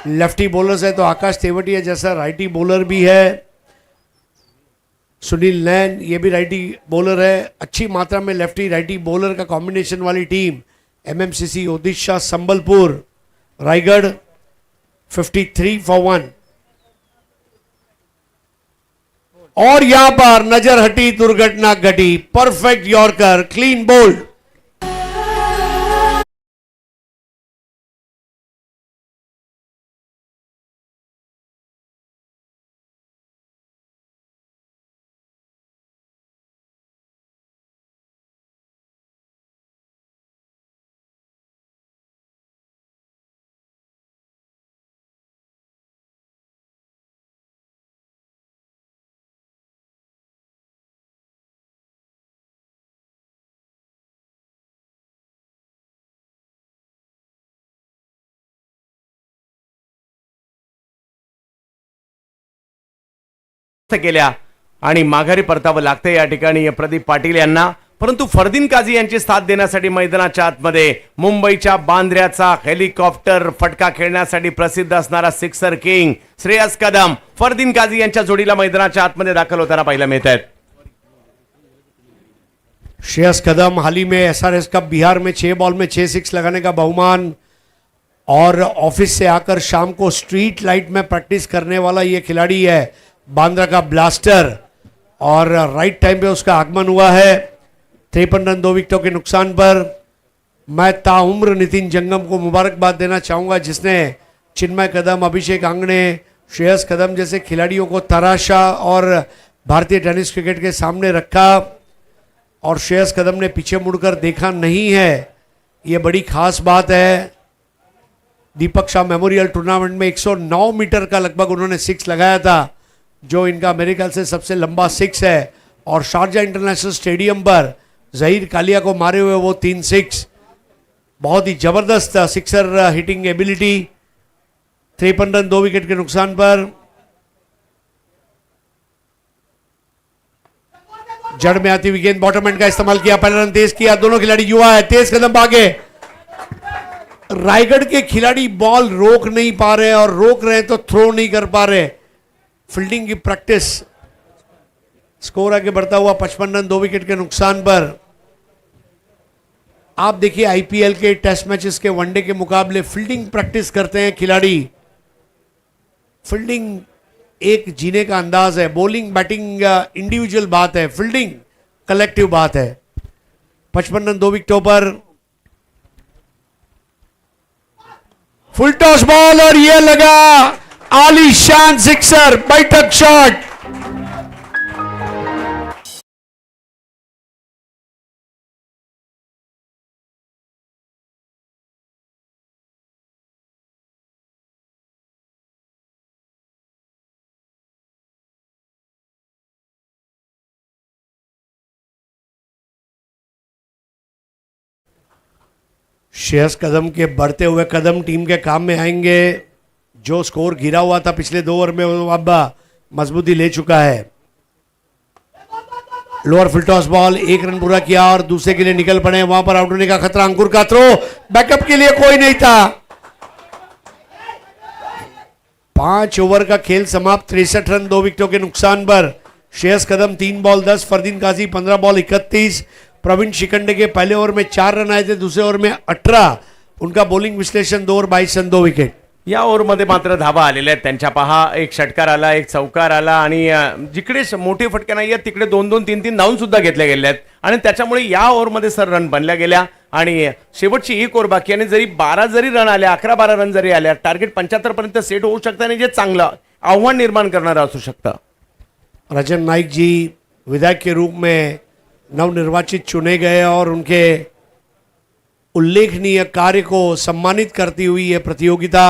लेफ्टी बॉलर्स है, तो आकाश तेवटिया जैसा राइटी बॉलर भी है. सुनील नैन ये भी राइटी बॉलर है. अच्छी मात्रा में लेफ्टी राइटी बॉलर का कॉम्बिनेशन वाली टीम एमएमसीसी ओडिशा संबलपुर रायगढ़. 53 for 1. और यहां पर नजर हटी, दुर्घटना घटी. Perfect yorker, clean bowled. केल्या आणि माघारी परतावं लागते या ठिकाणी प्रदीप पाटील यांना. परंतु फरदीन काझी यांची साथ देण्यासाठी मैदानाच्या आतमध्ये मुंबईच्या बांद्र्याचा हेलिकॉप्टर फटका खेळण्यासाठी प्रसिद्ध असणारा सिक्सर किंग श्रेयस कदम फरदीन काझी यांच्या जोडीला मैदानाच्या आतमध्ये दाखल होताना पाहायला मिळत आहेत. श्रेयस कदम हाल ही में एसआरएस कप बिहार में 6 बॉल में 6 6 लगाने का बहुमान और ऑफिस से आकर शाम को स्ट्रीट लाइट में प्रैक्टिस करने वाला ये खिलाड़ी है. बांद्रा का ब्लास्टर और राइट टाइम पे उसका आगमन हुआ है. 53 रन 2 विकेटों के नुकसान पर. मैं ताउम्र नितिन जंगम को मुबारकबाद देना चाहूँगा जिसने चिन्मय कदम, अभिषेक आंगणे, श्रेयस कदम जैसे खिलाड़ियों को तराशा और भारतीय टेनिस क्रिकेट के सामने रखा. और श्रेयस कदम ने पीछे मुड़कर देखा नहीं है, ये बड़ी खास बात है. दीपक शाह मेमोरियल टूर्नामेंट में 109 मीटर का लगभग उन्होंने 6 लगाया था, जो इनका मेरे ख्याल से सबसे लंबा 6 है. और शारजा इंटरनेशनल स्टेडियम पर जहीर कालिया को मारे हुए वो 3 6. बहुत ही जबरदस्त sixer hitting ability. 53 run 2 wicket के नुकसान पर. जड़ में आती हुई गेंद बॉटम एंड का इस्तेमाल किया, पहला रन तेज किया. दोनों खिलाड़ी युवा है, तेज कदम भागे. रायगढ़ के खिलाड़ी बॉल रोक नहीं पा रहे और रोक रहे हैं तो थ्रो नहीं कर पा रहे. फील्डिंग की प्रैक्टिस. स्कोर आगे बढ़ता हुआ 55 रन 2 विकेट के नुकसान पर. आप देखिए आईपीएल के टेस्ट मैचेस के वनडे के मुकाबले फील्डिंग प्रैक्टिस करते हैं खिलाड़ी। फील्डिंग एक जीने का अंदाज है, बॉलिंग बैटिंग इंडिविजुअल बात है, फील्डिंग कलेक्टिव बात है। 55 रन 2 विकेटों पर। फुल टॉस बॉल और ये लगा आलीशान सिक्सर, बैठक शॉट। श्रेयस कदम के बढ़ते हुए कदम टीम के काम में आएंगे। जो स्कोर गिरा हुआ था पिछले 2 ओवर में वो अब मजबूती ले चुका है। लोअर फुल टॉस बॉल, 1 रन पूरा किया और दूसरे के लिए निकल पड़े। वहां पर आउट होने का खतरा, अंकुर का थ्रो, बैकअप के लिए कोई नहीं था। 5 ओवर का खेल समाप्त, 63 रन 2 विकेटों के नुकसान पर। श्रेयस कदम 3 बॉल 10, फरदीन काजी 15 बॉल 31। प्रवीण शिखंडे के पहले ओवर में 4 रन आए थे, दूसरे ओवर में 18। उनका बॉलिंग विश्लेषण 2 ओवर 22 रन 2 विकेट। या ओव्हरमध्ये मात्र धावा आलेल्या आहेत त्यांच्या। पहा, एक षटकार आला, एक चौकार आला आणि जिकडे मोठे फटके नाही आहेत तिकडे 2-2 3-3 धावून सुद्धा घेतल्या गेल्या आहेत आणि त्याच्यामुळे या ओव्हरमध्ये सर रन बनल्या गेल्या आणि शेवटची एक ओव्हर बाकी आणि जरी 12 जरी रन आले, 11-12 रन जरी आल्या, टार्गेट 75 पर्यंत सेट होऊ शकतं आणि जे चांगलं आव्हान निर्माण करणारं असू शकतं। राजन नाइक जी विधायक के रूप में नवनिर्वाचित चुने गए और उनके उल्लेखनीय कार्य को सम्मानित करती हुई यह प्रतियोगिता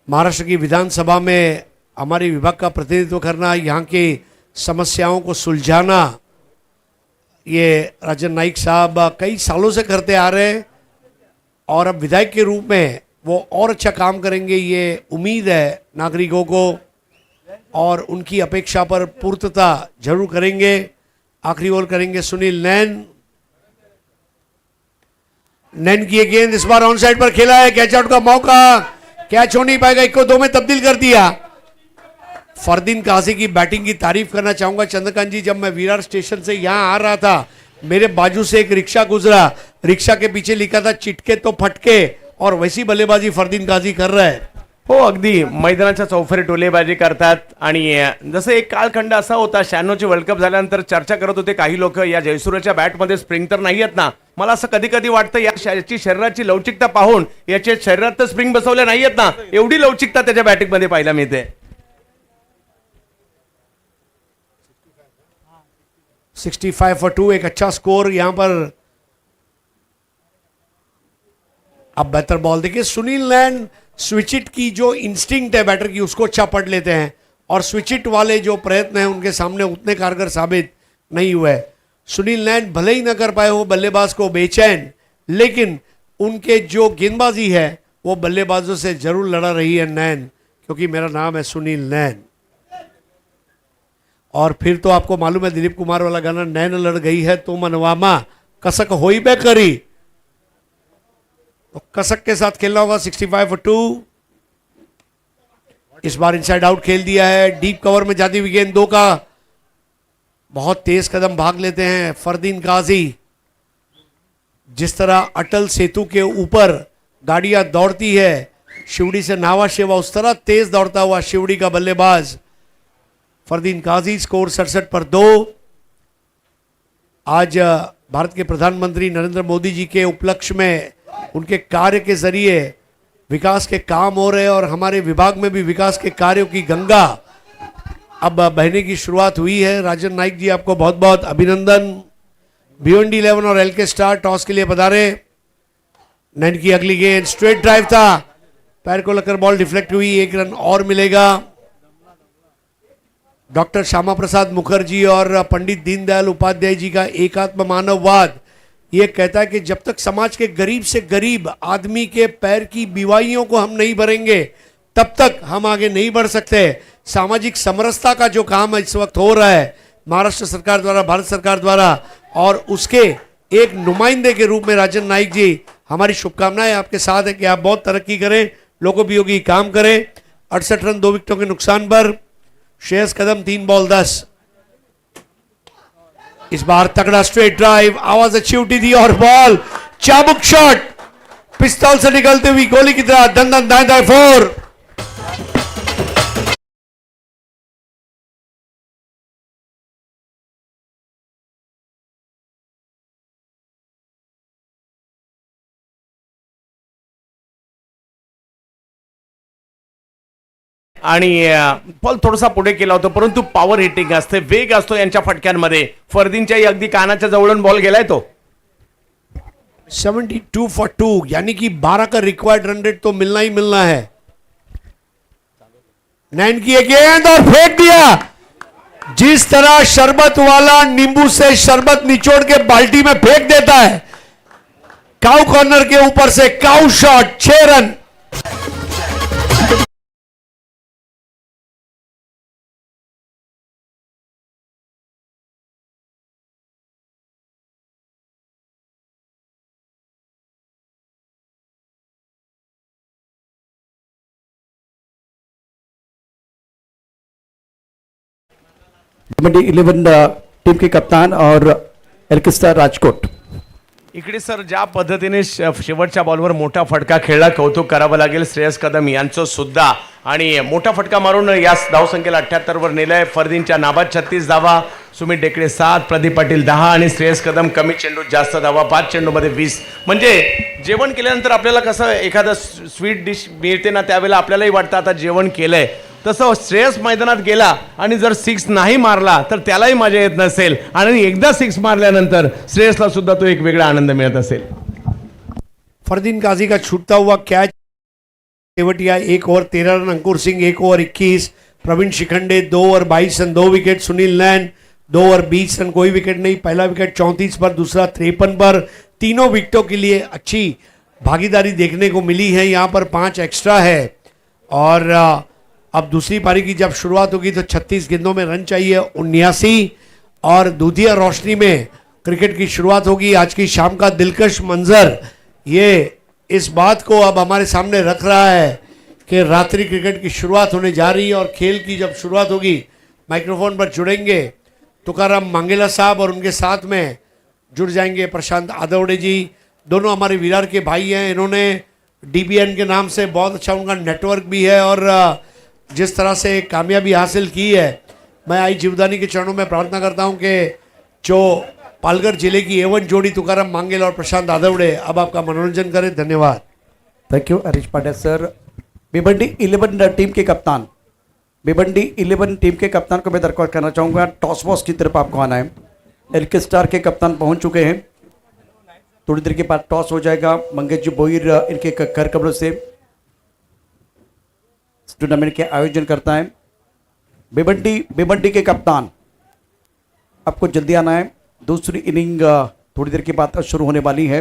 महाराष्ट्र की विधानसभा में हमारे विभाग का प्रतिनिधित्व करना, यहाँ की समस्याओं को सुलझाना, ये राजन नाइक साहब कई सालों से करते आ रहे हैं और अब विधायक के रूप में वो और अच्छा काम करेंगे, ये उम्मीद है नागरिकों को और उनकी अपेक्षा पर पूर्तता जरूर करेंगे। आखिरी ओवर करेंगे सुनील नैन। नैन की गेंद इस बार ऑन साइड पर खेला है, कैच आउट का मौका, कैच हो नहीं पाएगा, 1 को 2 में तब्दील कर दिया। फरदीन काजी की बैटिंग की तारीफ करना चाहूंगा चंद्रकांत जी। जब मैं विरार स्टेशन से यहां आ रहा था, मेरे बाजू से एक रिक्शा गुजरा, रिक्शा के पीछे लिखा था चिटके तो फटके, और वैसी बल्लेबाजी फरदीन काजी कर रहा है। हो, अगदी मैदानाच्या चौफेर टोलेबाजी करतात आणि जसं एक कालखंड असा होता 96 ची वर्ल्ड कप झाल्यानंतर चर्चा करत होते काही लोक, या जयसूर्याच्या बॅटमध्ये स्प्रिंग तर नाही आहेत ना। मला असं कधी कधी वाटतं याची शरीराची लवचिकता पाहून याच्या शरीरात तर स्प्रिंग बसवल्या नाही आहेत ना, एवढी लवचिकता त्याच्या बॅटिंग मध्ये पाहायला मिळते। 65 फॉर 2 एक अच्छा स्कोर यहां पर। अब बेहतर बॉल देखिए, सुनील नैन स्विच इट की जो इंस्टिंक्ट है बैटर की उसको अच्छा पढ़ लेते हैं और स्विच इट वाले जो प्रयत्न हैं उनके सामने उतने कारगर साबित नहीं हुए। सुनील नैन भले ही न कर पाए वो बल्लेबाज को बेचैन, लेकिन उनके जो गेंदबाजी है वो बल्लेबाजों से जरूर लड़ा रही है नैन, क्योंकि मेरा नाम है सुनील नैन। और फिर तो आपको मालूम है दिलीप कुमार वाला गाना, नैन लड़ गई है तो मनवामा कसक होई बे करी, तो कसक के साथ खेलना होगा। 65 for 2। Is bar inside out खेल दिया है, डीप कवर में जाती हुई गेंद 2 का। बहुत तेज कदम भाग लेते हैं फरदीन काजी। जिस तरह अटल सेतु के ऊपर गाड़ियां दौड़ती है शिवड़ी से नावा शेवा, उस तरह तेज दौड़ता हुआ शिवड़ी का बल्लेबाज फरदीन काजी। स्कोर 67 पर 2। आज भारत के प्रधानमंत्री नरेंद्र मोदी जी के उपलक्ष्य में उनके कार्य के जरिए विकास के काम हो रहे हैं और हमारे विभाग में भी विकास के कार्यों की गंगा अब बहने की शुरुआत हुई है। राजन नाइक जी आपको बहुत बहुत अभिनंदन। भिवंडी 11 और एलके स्टार टॉस के लिए पधारे। नैन की अगली गेंद स्ट्रेट ड्राइव था, पैर को लगकर बॉल डिफ्लेक्ट हुई, 1 रन और मिलेगा। डॉक्टर श्यामा प्रसाद मुखर्जी और पंडित दीनदयाल उपाध्याय जी का एकात्म मानववाद ये कहता है कि जब तक समाज के गरीब से गरीब आदमी के पैर की बीवाइयों को हम नहीं भरेंगे तब तक हम आगे नहीं बढ़ सकते। सामाजिक समरसता का जो काम इस वक्त हो रहा है महाराष्ट्र सरकार द्वारा, भारत सरकार द्वारा, और उसके एक नुमाइंदे के रूप में राजन नाइक जी, हमारी शुभकामनाएं आपके साथ है कि आप बहुत तरक्की करें, लोकोपयोगी काम करें। 68 रन 2 विकेटों के नुकसान पर। श्रेयस कदम 3 बॉल 10। इस बार तगड़ा स्ट्रेट ड्राइव, आवाज अच्छी उठी थी और बॉल चाबुक शॉट पिस्तौल से निकलते हुई गोली की तरह दन दन दाएं दाएं 4। आणि बॉल थोडासा पुढे केला होता, परंतु पॉवर हिटिंग असते, वेग असतो यांच्या फटक्यांमध्ये. फरदीनच्याही अगदी कानाच्या जवळून बॉल गेलाय तो. 72 for 2 यानी कि 12 का रिक्वायर्ड रन रेट तो मिलना ही मिलना है। नैन की एक गेंद और फेंक दिया। जिस तरह शरबत वाला नींबू से शरबत निचोड़ के बाल्टी में फेंक देता है, काउ कॉर्नर के ऊपर से काउ शॉट, 6 रन। कबड्डी 11 टीम के कप्तान और एल्किस्टार राजकोट. इकडे सर ज्या पद्धतीने शेवटच्या बॉलवर मोठा फटका खेळला, कौतुक करावं लागेल श्रेयस कदम यांचं सुद्धा. आणि मोठा फटका मारून या धावसंख्येला 78 वर नेलंय. फरदीनच्या नाबाद 36 धावा, सुमित डेकडे 7, प्रदीप पाटील 10 आणि श्रेयस कदम कमी चेंडूत जास्त धावा, 5 चेंडूमध्ये 20. म्हणजे जेवण केल्यानंतर आपल्याला कसं एखादं स्वीट डिश मिळते ना, त्यावेळेला आपल्यालाही वाटतं आता जेवण केलंय. तसं श्रेयस मैदानात गेला आणि जर 6 नाही मारला तर त्यालाही मजा येत नसेल, आणि एकदा 6 मारल्यानंतर श्रेयसला सुद्धा तो एक वेगळा आनंद मिळत असेल. फरदीन काजी का छूटता हुआ catch, Kewatia 1 over 13 run, Ankur Singh 1 over 21, Praveen Shikhande 2 over 22 run 2 wicket, Sunil Nain 2 over 20 run कोई विकेट नहीं। पहला विकेट 34 पर, दूसरा 53 पर। तीनों विकेटों के लिए अच्छी भागीदारी देखने को मिली है। यहाँ पर 5 एक्स्ट्रा है और अब दूसरी पारी की जब शुरुआत होगी तो 36 गेंदों में रन चाहिए 79 और दूधिया रोशनी में क्रिकेट की शुरुआत होगी। आज की शाम का दिलकश मंजर ये इस बात को अब हमारे सामने रख रहा है कि रात्रि क्रिकेट की शुरुआत होने जा रही है और खेल की जब शुरुआत होगी माइक्रोफोन पर जुड़ेंगे तुकाराम मांगेला साहब और उनके साथ में जुड़ जाएंगे प्रशांत आदवड़े जी। दोनों हमारे विरार के भाई हैं। इन्होंने डीबीएन के नाम से बहुत अच्छा उनका नेटवर्क भी है और जिस तरह से कामयाबी हासिल की है, मैं आई जीवदानी के चरणों में प्रार्थना करता हूं कि जो पालघर जिले की एवन जोड़ी तुकाराम मांगेला और प्रशांत आदवड़े अब आपका मनोरंजन करें। धन्यवाद। Thank you Harish Patil sir. Bhiwandi 11 team के कप्तान, भिवंडी 11 टीम के कप्तान को मैं दरख्वास्त करना चाहूँगा, टॉस बॉक्स की तरफ आपको आना है. एल्के स्टार के कप्तान पहुंच चुके हैं. थोड़ी देर के बाद टॉस हो जाएगा. मंगेश जी बोईर इनके कर कमरों से टूर्नामेंट के आयोजन करता है. भिवंडी के कप्तान आपको जल्दी आना है. दूसरी इनिंग थोडी देर की बाद शुरू होणे वाली है.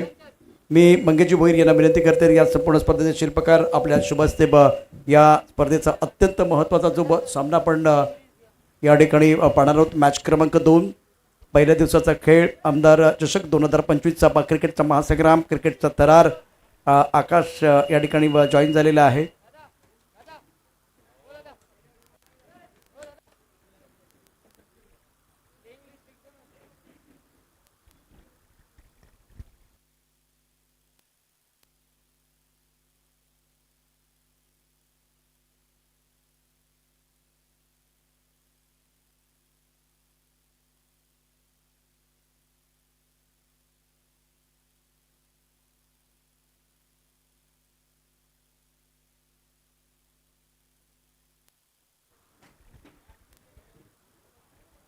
मी मंगेशजी भोईर यांना विनंती करते या संपूर्ण स्पर्धेचे शिल्पकार आपल्या शुभ हस्ते या स्पर्धेचा अत्यंत महत्त्वाचा जो सामना आपण या ठिकाणी पाहणार आहोत. मॅच क्रमांक 2 पहिल्या दिवसाचा खेळ आमदार चषक 2025चा क्रिकेटचा महासंग्राम, क्रिकेटचा थरार आकाश या ठिकाणी जॉईन झालेला आहे.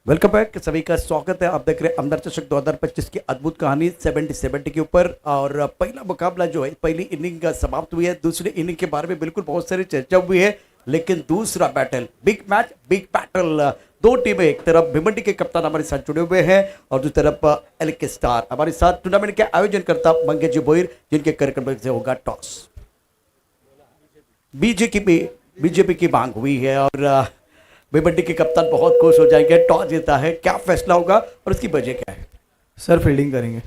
वेलकम बैक, सभी का स्वागत है. आप देख रहे हैं आमदार चषक 2025 की अद्भुत कहानी 70 के ऊपर. और पहला मुकाबला जो है, पहली इनिंग समाप्त हुई है. दूसरी इनिंग के बारे में बिल्कुल बहुत सारी चर्चा हुई है, लेकिन दूसरा battle, big match, big battle. दो टीमें, एक तरफ भिवंडी के कप्तान हमारे साथ जुड़े हुए हैं और दूसरी तरफ एलके स्टार हमारे साथ. टूर्नामेंट के आयोजन करता मंगेश जी बोईर, जिनके कार्यक्रम से होगा टॉस. बीजेपी की मांग हुई है और भिवंडी के कप्तान बहुत खुश हो जाएंगे. टॉस जीता है, क्या फैसला होगा और उसकी वजह क्या है? सर फील्डिंग करेंगे.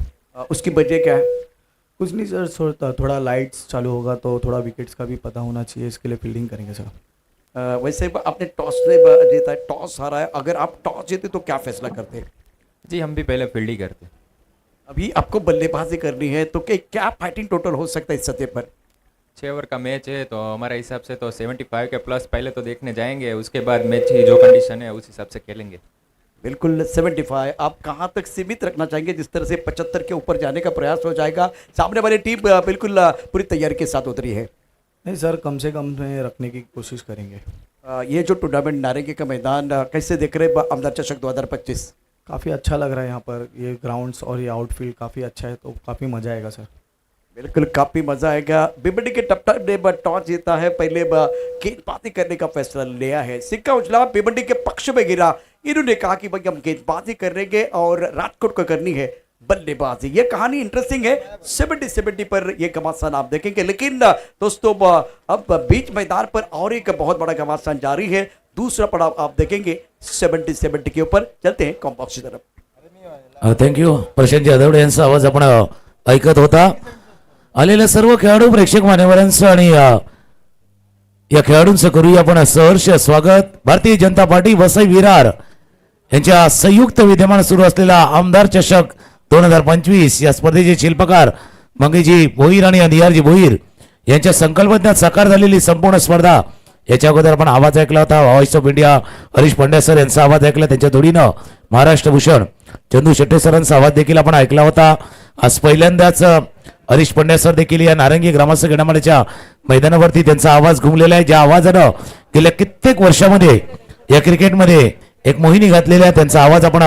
उसकी वजह क्या है? कुछ नहीं सर, थोड़ा लाइट्स चालू होगा तो थोड़ा विकेट्स का भी पता होना चाहिए, इसके लिए फील्डिंग करेंगे सर. वैसे आपने टॉस जीता है, टॉस हारा है. अगर आप टॉस जीते तो क्या फैसला करते हैं? जी हम भी पहले फील्ड ही करते। अभी आपको बल्लेबाजी करनी है तो क्या फाइटिंग टोटल हो सकता है इस सतह पर? 6 ओवर का मैच है तो हमारे हिसाब से तो 75 के प्लस पहले तो देखने जाएंगे, उसके बाद मैच की जो कंडीशन है उस हिसाब से खेलेंगे। बिल्कुल 75 आप कहाँ तक सीमित रखना चाहेंगे? जिस तरह से 75 के ऊपर जाने का प्रयास हो जाएगा, सामने वाली टीम बिल्कुल पूरी तैयारी के साथ उतरी है। नहीं सर, कम से कम में रखने की कोशिश करेंगे। ये जो टूर्नामेंट नारंगी का मैदान कैसे देख रहे हैं आमदार चषक 2025? काफ़ी अच्छा लग रहा है यहाँ पर, ये ग्राउंड्स और ये आउटफील्ड काफ़ी अच्छा है, तो काफ़ी मज़ा आएगा सर। बिल्कुल काफी मजा आएगा। भिवंडी के टप्टा ने टॉस जीता है, पहले गेंदबाजी करने का फैसला लिया है। सिक्का उछला भिवंडी के पक्ष में गिरा। इन्होंने कहा कि भाई हम गेंदबाजी करेंगे और राजकोट को करनी है बल्लेबाजी। ये कहानी इंटरेस्टिंग है। 70 पर ये घमासान आप देखेंगे, लेकिन दोस्तों अब बीच मैदान पर और एक बहुत बड़ा घमासान जारी है। दूसरा पड़ाव आप देखेंगे 70 के ऊपर। चलते हैं कॉम्बॉक्स की तरफ। थँक्यू प्रशांत जाधव यांचा आवाज आपण ऐकत होता। आलेल्या सर्व खेळाडू प्रेक्षक मान्यवरांचं आणि या खेळाडूंचं करूया आपण सहर्ष स्वागत। भारतीय जनता पार्टी वसई विरार यांच्या संयुक्त विद्यमान सुरू असलेला आमदार चषक 2025 या स्पर्धेचे शिल्पकार मंगेजी भोईर आणि निहारजी भोईर यांच्या संकल्पनेत साकार झालेली संपूर्ण स्पर्धा। याच्या अगोदर आपण आवाज ऐकला होता voice of India Harish Pandya sir यांचा आवाज ऐकला, त्यांच्या जोडीनं महाराष्ट्र भूषण चंदू शेट्टे सरांचा आवाज देखील आपण ऐकला होता। आज पहिल्यांदाच हरीश पंड्या सर देखील या नारंगी ग्रामस्थ घडामोडीच्या मैदानावरती त्यांचा आवाज घुमलेला आहे, ज्या आवाजानं गेल्या कित्येक वर्षामध्ये या क्रिकेटमध्ये एक मोहिनी घातलेल्या त्यांचा आवाज आपण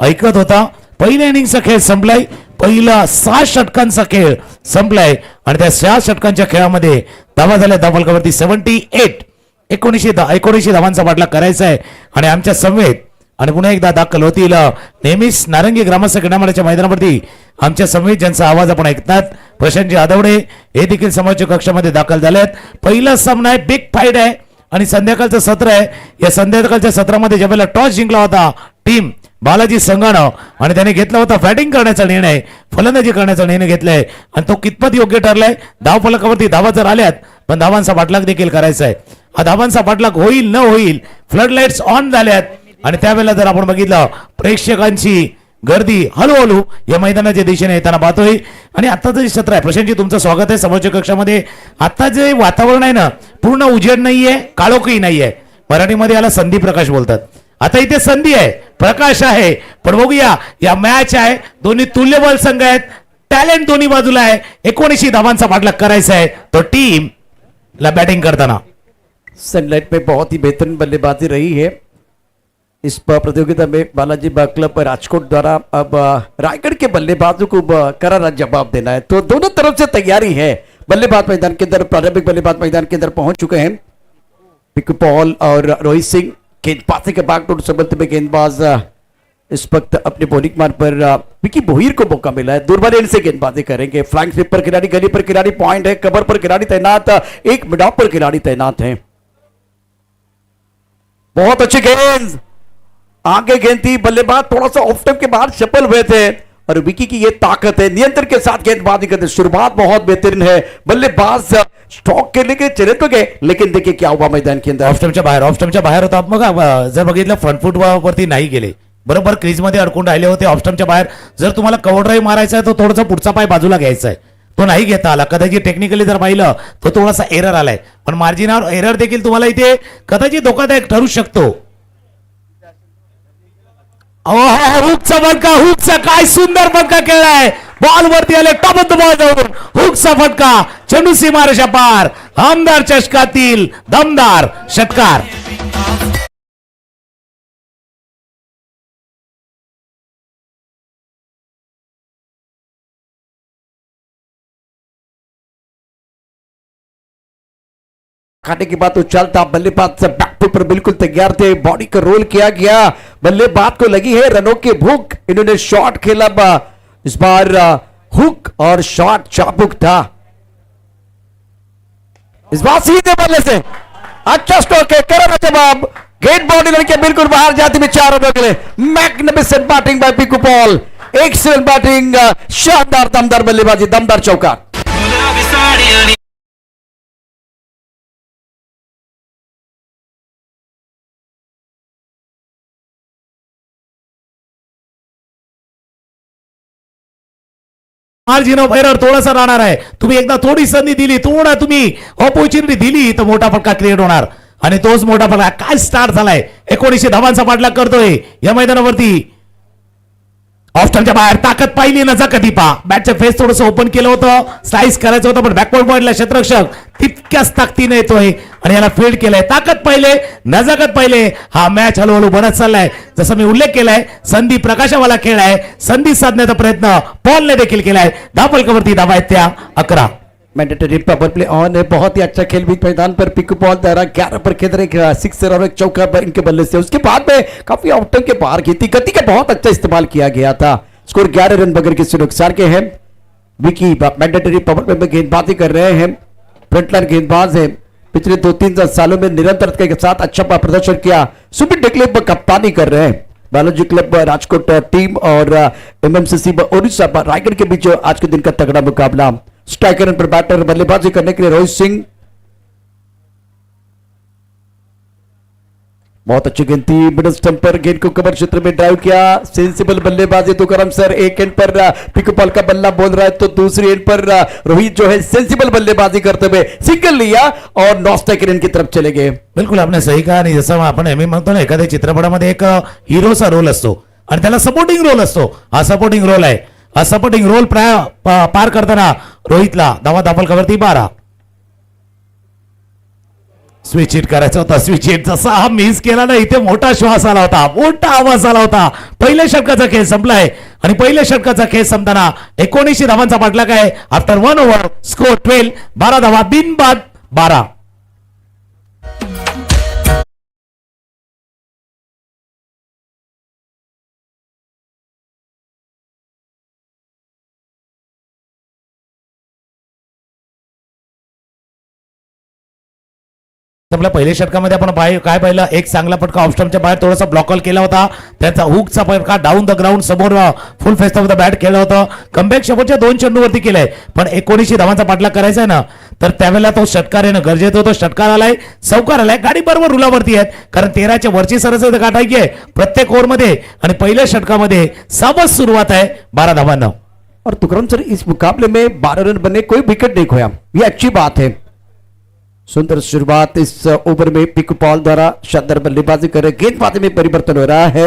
ऐकत होता। पहिल्या इनिंगचा खेळ संपलाय, पहिला 6 षटकांचा खेळ संपलाय आणि त्या 6 षटकांच्या खेळामध्ये धावा झाल्या धावफलकावरती 78 19 धावांचा पाठलाग करायचा आहे आणि आमच्या समवेत आणि पुन्हा एकदा दाखल होतील नेहमीच नारंगी ग्रामस्थ घडामोडीच्या मैदानावरती आमच्या समवेत ज्यांचा आवाज आपण ऐकतात प्रशांतजी आदवडे हे देखील समाजच्या कक्षामध्ये दाखल झालेत। पहिला सामना आहे, बिग फाईट आहे आणि संध्याकाळचं सत्र आहे। या संध्याकाळच्या सत्रामध्ये ज्यावेळेला टॉस जिंकला होता टीम बालाजी संघानं आणि त्याने घेतला होता बॅटिंग करण्याचा निर्णय, फलंदाजी करण्याचा निर्णय घेतलाय आणि तो कितपत योग्य ठरलाय। धाव फलकावरती धावा जर आल्यात पण धावांचा पाठलाग देखील करायचा आहे। हा धावांचा पाठलाग होईल न होईल, फ्लड लाईट्स ऑन झाल्यात आणि त्यावेळेला जर आपण बघितलं प्रेक्षकांची गर्दी हळूहळू या मैदानाच्या दिशेने येताना पाहतोय। आणि आताचं जे सत्र आहे, प्रशांतजी तुमचं स्वागत आहे समोरच्या कक्षामध्ये। आता जे वातावरण आहे ना, पूर्ण उजेड नाहीये, काळोखही नाहीये, मराठीमध्ये याला संधी प्रकाश बोलतात। आता इथे संधी आहे, प्रकाश आहे, पण बघूया या मॅच आहे, दोन्ही तुल्यबळ संघ आहेत, टॅलेंट दोन्ही बाजूला आहे। 19 धावांचा पाठलाग करायचा आहे तो टीम ला बैटिंग करताना। सनलाइट में बहुत ही बेहतरीन बल्लेबाजी रही है इस प्रतियोगिता में। बालाजी क्लब राजकोट द्वारा अब रायगढ़ के बल्लेबाजों को करारा जवाब देना है, तो दोनों तरफ से तैयारी है। बल्लेबाज मैदान के अंदर, प्रारंभिक बल्लेबाज मैदान के अंदर पहुंच चुके हैं पिकू पॉल और रोहित सिंह। गेंदबाजी के बागडोर संबंध में गेंदबाज इस वक्त अपने बॉलिंग मान पर विकी भोईर को मौका मिला है, दुर्बल एंड से गेंदबाजी करेंगे। फ्लैंक स्लिप पर खिलाड़ी, गली पर खिलाड़ी, पॉइंट है, कवर पर खिलाड़ी तैनात, एक मिड ऑफ पर खिलाड़ी तैनात है। बहुत अच्छी गेंद, आगे गेंद थी, बल्लेबाज थोड़ा सा ऑफ टाइम के बाद सफल हुए थे और विकी की ये ताकत है, नियंत्रण के साथ गेंदबाजी करते। शुरुआत बहुत बेहतरीन है, बल्लेबाज स्ट्रोक के लेके चले तो गए, लेकिन देखिए क्या हुआ मैदान के अंदर। ऑफ स्टंपच्या बाहेर होता। मग जर बघितलं फ्रंट फूट वरती नाही गेले, बरोबर क्रीज मध्ये अडकून राहिले होते ऑफ स्टंपच्या बाहेर। जर तुम्हाला कव्हर ड्राईव्ह मारायचा आहे तो थोडासा पुढचा पाय बाजूला घ्यायचा आहे, तो नाही घेता आला। कदाचित टेक्निकली जर पाहिलं तो थोडासा एरर आलाय, पण मार्जिनवर एरर देखील तुम्हाला इथे कदाचित धोकादायक ठरू शकतो। हुकचा फटका, हुकचा काय सुंदर फटका खेळलाय, बॉल वरती आले, टॉप ऑफ द बॉल जाऊन हुकचा फटका, चेंडू सीमारेषा पार, आमदार चषकातील दमदार षटकार। खाने की बात उछालता, बल्लेबाज बैकफुट पर बिल्कुल तैयार थे, बॉडी का रोल किया गया, बल्लेबाज को लगी है रनों की भूख। इन्होंने शॉट खेला, इस बार हुक और शॉट चाबुक था, इस बार सीधे बल्ले से अच्छा स्ट्रोक है, करो जवाब। गेट बॉडी लड़के बिल्कुल बाहर जाती में 4 रनों के लिए। मैग्निफिसेंट बैटिंग बाय पिकू पॉल, एक्सीलेंट बैटिंग, शानदार दमदार बल्लेबाजी, दमदार चौका। मार्जिन ऑफ एरर थोडासा राहणार आहे. तुम्ही एकदा थोडी संधी दिली, थोडा तुम्ही ऑपॉर्च्युनिटी दिली तर मोठा फटका क्रिएट होणार आणि तोच मोठा फटका काय स्टार्ट झालाय. 1900 धावांचा पाठलाग करतोय या मैदानावरती. ऑफ स्टंपच्या बाहेर ताकद पाहिली नजाकती पा बॅटचं फेस थोडंसं ओपन केलं होतं, स्लाइस करायचं होतं पण बॅकवर्ड पॉइंटला क्षेत्ररक्षक तितक्याच ताकदीने येतोय आणि याला फील्ड केलंय. ताकद पाहिले, नजाकत पाहिले. हा मॅच हळूहळू बनत चाललाय. जसं मी उल्लेख केलाय, संधी प्रकाशावाला खेळ आहे. संधी साधण्याचा प्रयत्न पॉलने देखील केलाय. धापलकावरती धावा आहेत त्या 11. मैंडेटरी पावर प्ले ऑन है, बहुत ही अच्छा खेल बीच मैदान पर पिक बॉल द्वारा 11 पर खेल रहे, 6 और एक चौका इनके बल्ले से. उसके बाद में काफी आउटर के बाहर की थी, गति का बहुत अच्छा इस्तेमाल किया गया था. स्कोर 11 रन बगैर किसी नुकसान के हैं. विकी मैंडेटरी पावर प्ले में गेंदबाजी कर रहे हैं, फ्रंटलाइन गेंदबाज है, पिछले 2-3 सालों में निरंतरता के साथ अच्छा प्रदर्शन किया. सुमित डिक्ले कप्तानी कर रहे हैं. बालाजी क्लब राजकोट टीम और एमएमसीसी ओडिशा रायगढ़ के बीच आज के दिन का तगड़ा मुकाबला. स्ट्राइकर पर बैटर बल्लेबाजी करने के लिए रोहित सिंह. बहुत अच्छी गेंद थी, मिडल स्टंप पर गेंद को कवर क्षेत्र में ड्राइव किया. सेंसिबल बल्लेबाजी तो करम सर. एक एंड पर पिक बॉल का बल्ला बोल रहा है तो दूसरी एंड पर रोहित जो है सेंसिबल बल्लेबाजी करते हुए सिंगल लिया और नॉन स्ट्राइकर एंड की तरफ चले गए. बिलकुल आपने सही कहा. आणि जसं आपण नेहमी म्हणतो ना, एखाद्या चित्रपटामध्ये एक हिरोचा रोल असतो आणि त्याला सपोर्टिंग रोल असतो. हा सपोर्टिंग रोल आहे. हा सपोर्टिंग रोल पार करताना रोहितला धावा धापलकावरती 12. स्विच हिट करायचा होता. स्विच हिट जसा हा मिस केला ना, इथे मोठा श्वास आला होता, मोठा आवाज आला होता. पहिल्या षटकाचा खेळ संपलाय आणि पहिल्या षटकाचा खेळ संपताना 1900 धावांचा पाठलाग आहे. After 1 over score 12. 12 धावा बिनबाद 12. आपल्या पहिल्या षटकामध्ये आपण काय पाहिलं, एक चांगला फटका ऑफस्टंपच्या बाहेर थोडासा ब्लॉकल केला होता. त्यांचा हुकचा फटका डाऊन द ग्राउंड समोर फुल फेस्ट ऑफ द बॅट केलं होतं. कमबॅक शेवटच्या 2 चेंडूवरती केलंय. पण 1900 धावांचा पाठलाग करायचा आहे ना, तर त्यावेळेला तो षटकार येणं गरजेचं होतं. षटकार आलाय, चौकार आलाय, गाडी बरोबर रुलावरती आहेत कारण 13च्या वरची सरासरी गाठायची आहे प्रत्येक ओव्हरमध्ये आणि पहिल्या षटकामध्ये सावध सुरुवात आहे 12 धावांना. और तुकरम सर इस मुकाबले में 12 रन बने, कोई विकेट नहीं खोया, ये अच्छी बात है. सुंदर शुरुआत इस ओवर में पिक बॉल द्वारा शानदार बल्लेबाजी कर रहे. गेंदबाजी में परिवर्तन हो रहा है.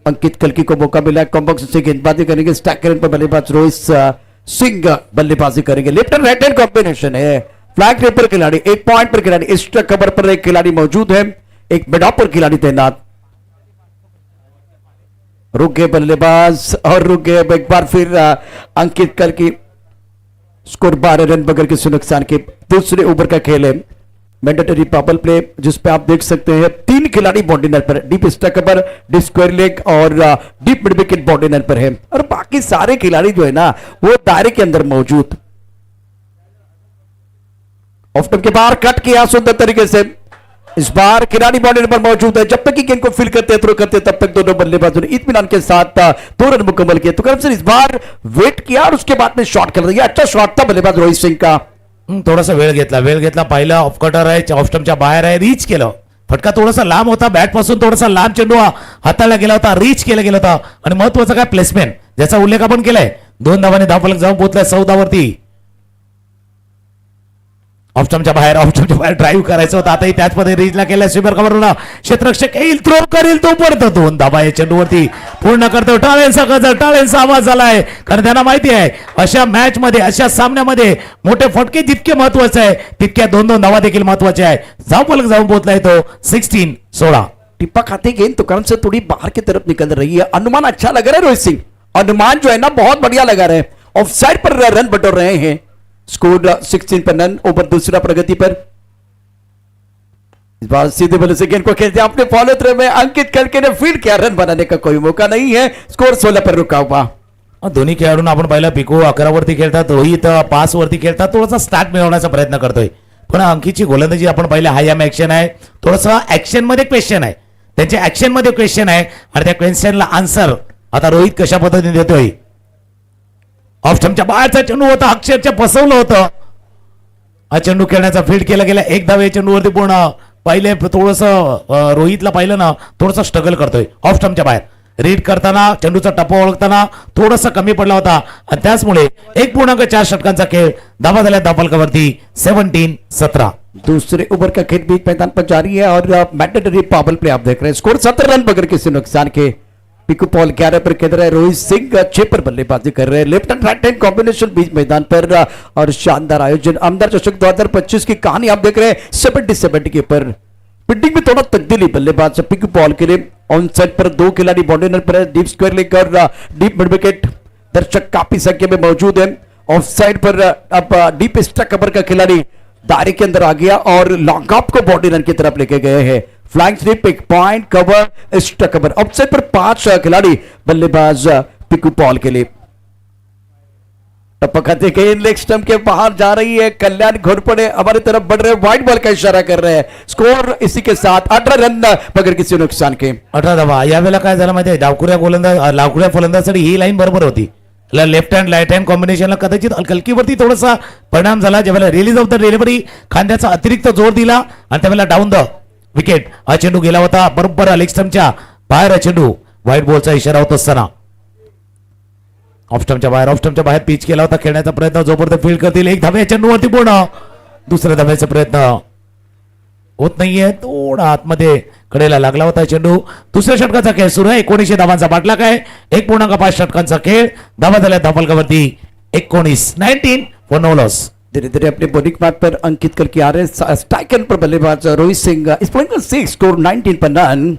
अंकित कल्की को मौका मिला, कॉम्बॉक्स से गेंदबाजी करेंगे. स्ट्राइकर पर बल्लेबाज रोहित सिंह बल्लेबाजी करेंगे. Left end right hand combination है. फ्लैग रेपर खिलाड़ी, 1 पॉइंट पर खिलाड़ी, एक्स्ट्रा कवर पर एक खिलाड़ी मौजूद है, एक मिड ऑफ पर खिलाड़ी तैनात. रुक गए बल्लेबाज और रुक गए एक बार फिर अंकित कल्की. स्कोर 12 रन बगैर किसी नुकसान के. दूसरे ओवर का खेल है, मैंडेटरी पावर प्ले जिसपे आप देख सकते हैं 3 खिलाड़ी बॉडी पर, डीप स्ट्राइकर पर, डीप स्क्वायर लेग और डीप मिड विकेट बॉडी पर है और बाकी सारे खिलाड़ी जो है ना वो दायरे के अंदर मौजूद. ऑफ स्टंप के बाहर कट किया सुंदर तरीके से. इस बार खिलाड़ी बॉडी पर मौजूद है. जब तक कि गेंद को फील करते थ्रो करते तब तक दोनों बल्लेबाजों ने इत्मीनान के साथ 2 रन मुकम्मल किए. तो सर इस बार वेट किया और उसके बाद में शॉट कर दिया. अच्छा शॉट था बल्लेबाज रोहित सिंह का. थोडासा वेळ घेतला. पहिला ऑफ कटर आहे, ऑफ स्टंपच्या बाहेर आहे, रीच केलं. फटका थोडासा लांब होता, बॅट पासून थोडासा लांब चेंडू हाताळला गेला होता, रीच केला गेला होता आणि महत्वाचं काय प्लेसमेंट ज्याचा उल्लेख आपण केलाय. 2 धावांनी धावफलक जाऊन पोहोचलाय 14 वरती. ऑफस्टंपच्या बाहेर ड्राईव्ह करायचं होतं. आताही त्याच पद्धतीने रीचला केल्या. स्वीपर कव्हर क्षेत्ररक्षक येईल, थ्रो करेल, तो पडतो. 2 धावा या चेंडूवरती पूर्ण करतो. टाळ्यांचा आवाज झालाय कारण त्यांना माहिती आहे अशा मॅच मध्ये, अशा सामन्यामध्ये मोठे फटके जितके महत्वाचे आहे तितक्या 2-2 धावा देखील महत्वाचे आहे. धावफलक जाऊन पोहोचलाय तो 16-16. टिप्पा खाते गेंद तुकरम से थोड़ी बाहर की तरफ निकल रही है. अनुमान अच्छा लग रहा है रोहित सिंह, अनुमान जो है ना बहुत बढ़िया लगा रहे हैं. ऑफ साइड पर रन बटोर रहे हैं. स्कोर 16 पर रन. ओवर दूसरा प्रगति पर. इस बार सीधे बल्ले से गेंद को खेलते अपने फॉलो थ्रो में अंकित कल्के ने फील्ड किया. रन बनाने का कोई मौका नहीं है. स्कोर 16 पर रुका हुआ. दोन्ही खेळाडूंना आपण पाहिलं, पिको 11 वरती खेळतात, रोहित 5 वरती खेळतात. थोडासा स्टार्ट मिळवण्याचा प्रयत्न करतोय पण अंकितची गोलंदाजी आपण पाहिलं हाय एम ऍक्शन आहे. थोडंसं ऍक्शन मध्ये क्वेश्चन आहे, त्यांच्या ऍक्शन मध्ये क्वेश्चन आहे आणि त्या क्वेश्चनला आन्सर आता रोहित कशा पद्धतीने देतोय. ऑफ स्टंपच्या बाहेरचा चेंडू होता, अक्षरच्या फसवलं होतं. हा चेंडू खेळण्याचा फील्ड केला गेला. 1 धाव या चेंडूवरती पूर्ण. पहिले थोडंसं रोहितला पाहिलं ना, थोडंसं स्ट्रगल करतोय. ऑफ स्टंपच्या बाहेर रीड करताना चेंडूचा टप्पा ओळखताना थोडासा कमी पडला होता आणि त्याचमुळे 1.4 षटकांचा खेळ धावा झाल्या धावफलकावरती 17-17. दूसरे ओवर का खेल बीच मैदान पर जारी है और मैंडेटरी पावर प्ले आप देख रहे हैं। स्कोर 17 रन बगैर किसी नुकसान के। पिकू पॉल 11 पर खेल रहे हैं, रोहित सिंह 6 पर बल्लेबाजी कर रहे हैं। Left end right hand combination beach मैदान पर और शानदार आयोजन। आमदार चषक 2025 की कहानी आप देख रहे हैं 70-70 के ऊपर। बिल्डिंग में थोड़ा तब्दीली बल्लेबाज पिकू पॉल के लिए। ऑन साइड पर 2 खिलाड़ी बाउंड्री लाइन पर डीप स्क्वायर लेकर डीप मिड विकेट। दर्शक काफी संख्या में मौजूद है। ऑफ साइड पर अब डीप स्टक कवर का खिलाड़ी दायरे के अंदर आ गया और लॉन्ग ऑफ को बॉडी रन की तरफ लेके गए हैं। फ्लाइंग स्लिप, एक पॉइंट कवर, स्टक कवर। ऑफ साइड पर 5 खिलाड़ी बल्लेबाज पिकू पॉल के लिए। टपकाते गेंद लेग स्टंप के बाहर जा रही है। कल्याण घोरपड़े हमारी तरफ बढ़ रहे हैं, व्हाइट बॉल का इशारा कर रहे हैं। स्कोर इसी के साथ 18 रन बगैर किसी नुकसान के। 18 धावा। यावेळेला काय झालं माहिती आहे, डावखुऱ्या फलंदाजासाठी ही लाईन बरोबर होती। लेफ्ट हँड राईट हँड कॉम्बिनेशनला कदाचित हलकीवरती थोडासा परिणाम झाला। ज्यावेळेला रिलीज ऑफ द डिलिव्हरी खांद्याचा अतिरिक्त जोर दिला आणि त्यावेळेला डाऊन द विकेट हा चेंडू गेला होता बरोबर लेग स्टंपच्या बाहेर। चेंडू व्हाईट बॉलचा इशारा होत असताना ऑफ स्टंपच्या बाहेर पिच केला होता। खेळण्याचा प्रयत्न जोपर्यंत फील्ड करतील 1 धावे चेंडूवरती पूर्ण। दुसऱ्या धाव्याचा प्रयत्न होत नाहीये, थोडा आतमध्ये कडेला लागला होता चेंडू। दुसऱ्या षटकाचा खेळ सुरू आहे। 19 धावांचा बाटला काय 1.5 षटकांचा खेळ। धावा झाल्या धावफलकावरती 19 फॉर नो लॉस। धीरे धीरे अपने बॉलिंग मैट पर अंकित करके आ रहे हैं। स्ट्राइकर पर बल्लेबाज रोहित सिंह इस पॉइंट पर 6 स्कोर 19 पर रन।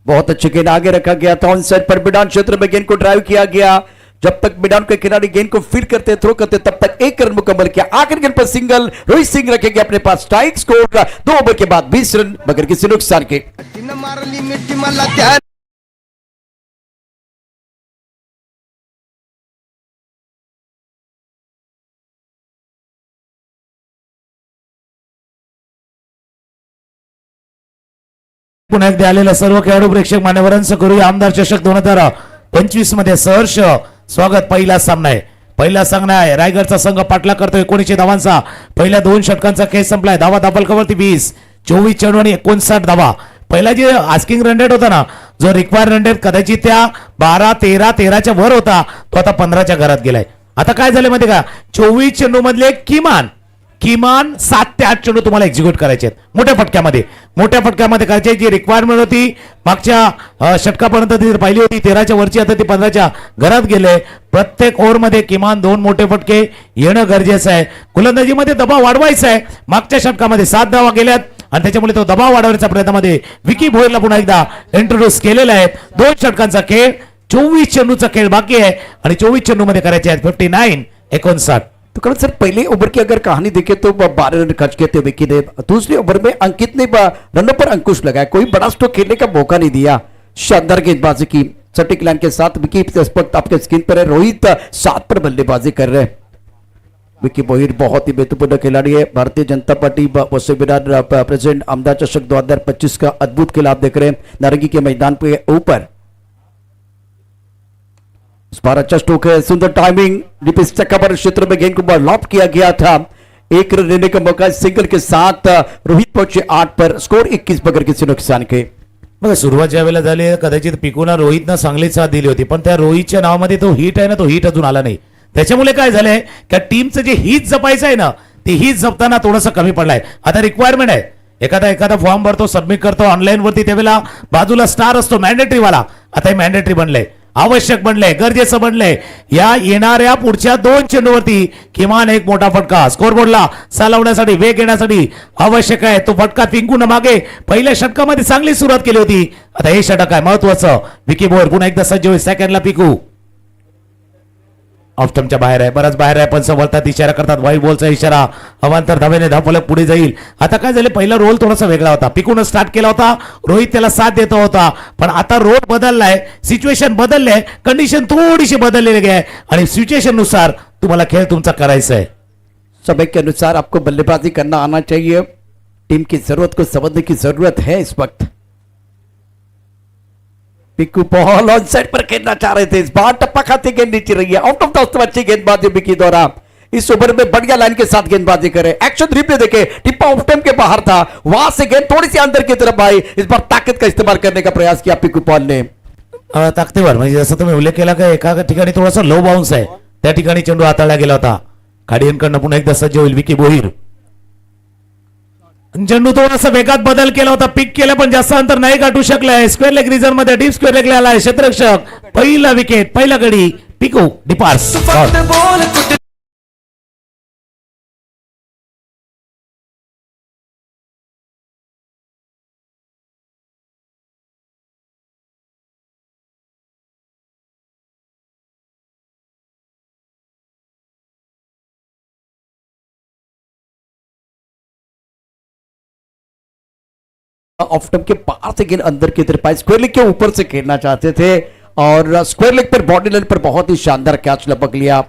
बहुत अच्छे गेंद आगे रखा गया था। ऑन साइड पर मैदान क्षेत्र में गेंद को ड्राइव किया गया। जब तक मैदान के खिलाड़ी गेंद को फील्ड करते थ्रो करते तब तक 1 रन मुकम्मल किया। आखिरी गेंद पर सिंगल रोहित सिंह रखेंगे अपने पास स्ट्राइक। स्कोर 2 ओवर के बाद 20 रन बगैर किसी नुकसान के। पुन्हा एकदा आलेल्या सर्व खेळाडू प्रेक्षक मान्यवरांचं करूया आमदार चषक 2025 मध्ये सहर्ष स्वागत। पहिला सामना आहे रायगडचा संघ पाटला करतोय 19 धावांचा। पहिल्या 2 षटकांचा खेळ संपलाय। धावा धावफलकावरती 20, 24 चेंडू आणि 59 धावा। पहिला जे आस्किंग रन रेट होता ना, जो रिक्वायर रन रेट कदाचित त्या 12, 13, 13च्या वर होता, तो आता 15च्या घरात गेलाय। आता काय झालं माहिती का, 24 चेंडू मधले किमान 7 ते 8 चेंडू तुम्हाला एक्झिक्यूट करायचे आहेत मोठ्या फटक्यामध्ये करायचे। जी रिक्वायरमेंट होती मागच्या षटकापर्यंत ती पाहिली होती 13च्या वरची, आता ती 15च्या घरात गेले। प्रत्येक ओव्हरमध्ये किमान 2 मोठे फटके येणं गरजेचं आहे। गोलंदाजीमध्ये दबाव वाढवायचा आहे। मागच्या षटकामध्ये 7 धावा गेल्यात आणि त्याच्यामुळे तो दबाव वाढवण्याच्या प्रयत्नामध्ये विकी भोईरला पुन्हा एकदा इंट्रोड्यूस केलेला आहे। 2 षटकांचा खेळ, 24 चेंडूचा खेळ बाकी है और 24 चेंडू मध्ये करायचे आहेत 59 59। तो करण सर पहले ओवर की अगर कहानी देखें तो 12 रन खर्च किए थे विकी ने। दूसरे ओवर में अंकित ने रनों पर अंकुश लगाया, कोई बड़ा स्ट्रोक खेलने का मौका नहीं दिया। शानदार गेंदबाजी की सटीक लाइन के साथ। विकी इस वक्त आपके स्क्रीन पर है। रोहित 7 पर बल्लेबाजी कर रहे हैं। विकी भोईर बहुत ही महत्वपूर्ण खिलाड़ी है। भारतीय जनता पार्टी वसुविराट प्रेसिडेंट आमदार चषक 2025 का अद्भुत खेल आप देख रहे हैं नारंगी के मैदान पे ऊपर। इस बार अच्छा स्ट्रोक है, सुंदर टाइमिंग। डीप स्टक क्षेत्र में गेंद को लॉप किया गया था। 1 रन लेने का मौका सिंगल के साथ रोहित पहुंचे 8 पर। स्कोर 21 बगैर किसी नुकसान के। बघा सुरुवात ज्या वेळेला झाली कदाचित पिकूना रोहितनं चांगली साथ दिली होती, पण त्या रोहितच्या नावामध्ये तो हिट आहे ना, तो हिट अजून आला नाही। त्याच्यामुळे काय झालंय की टीमचं जे हिट जपायचं आहे ना, ते हिट जपताना थोडंसं कमी पडलाय। आता रिक्वायरमेंट आहे, एखादा फॉर्म भरतो, सबमिट करतो ऑनलाईन वरती, त्यावेळेला बाजूला स्टार असतो मॅन्डेटरी वाला। आता हे मॅन्डेटरी बनलंय, आवश्यक बनलंय, गरजेचं बनलंय। या येणाऱ्या पुढच्या 2 चेंडूवरती किमान 1 मोठा फटका स्कोरबोर्डला चालवण्यासाठी, वेग येण्यासाठी आवश्यक आहे। तो फटका पिंकून मागे पहिल्या षटकामध्ये चांगली सुरुवात केली होती। आता हे षटक आहे महत्वाचं। विकी भोईर पुन्हा एकदा सज्ज होईल। सेकंडला पिकू ऑफ स्टंपच्या बाहेर आहे, बराच बाहेर आहे, पण समर्थात इशारा करतात, व्हाईट बॉलचा इशारा। अवांतर धावेने धावफलक पुढे जाईल। आता काय झाले, पहिला रोल थोडासा वेगळा होता, पिकून स्टार्ट केला होता, रोहित त्याला साथ देत होता, पण आता रोल बदललाय, सिच्युएशन बदलले, कंडिशन थोडीशी बदललेली आहे आणि सिच्युएशन नुसार तुम्हाला खेळ तुमचा करायचा है। समय के अनुसार आपको बल्लेबाजी करना आना चाहिए। टीम की जरूरत को समझने की जरूरत है इस वक्त। पिकू बॉल ऑन साइड पर खेलना चाह रहे थे, इस बार टप्पा खाते गेंद नीचे रही है। आउट ऑफ द अच्छी गेंदबाजी विकी द्वारा। इस ओवर में बढ़िया लाइन के साथ गेंदबाजी करे। एक्शन रिप्ले देखे, टिप्पा ऑफ टाइम के बाहर था, वहां से गेंद थोड़ी सी अंदर की तरफ आई। इस बार ताकत का इस्तेमाल करने का प्रयास किया पिकू पॉल ने। ताकदीवर म्हणजे जसं तुम्ही उल्लेख केला का एका ठिकाणी थोडासा लो बाउन्स आहे, त्या ठिकाणी चेंडू हाताळला गेला होता. खाडियनकडनं पुन्हा एकदा सज्ज होईल विकी भोईर. चेंडू थोडासा वेगात बदल केला होता, पिक केला पण जास्त अंतर नाही गाठू शकलाय. स्क्वेअर लेग रिझन मध्ये डीप स्क्वेअर लेगला आलाय क्षेत्ररक्षक. पहिला विकेट, पहिला गडी पिकू डिपार्स. ऑफ टर्म के पार से गेंद अंदर की तरफ आई। स्क्वायर लेग के ऊपर से खेलना चाहते थे और स्क्वायर लेग पर बॉडी लाइन पर बहुत ही शानदार कैच लपक लिया।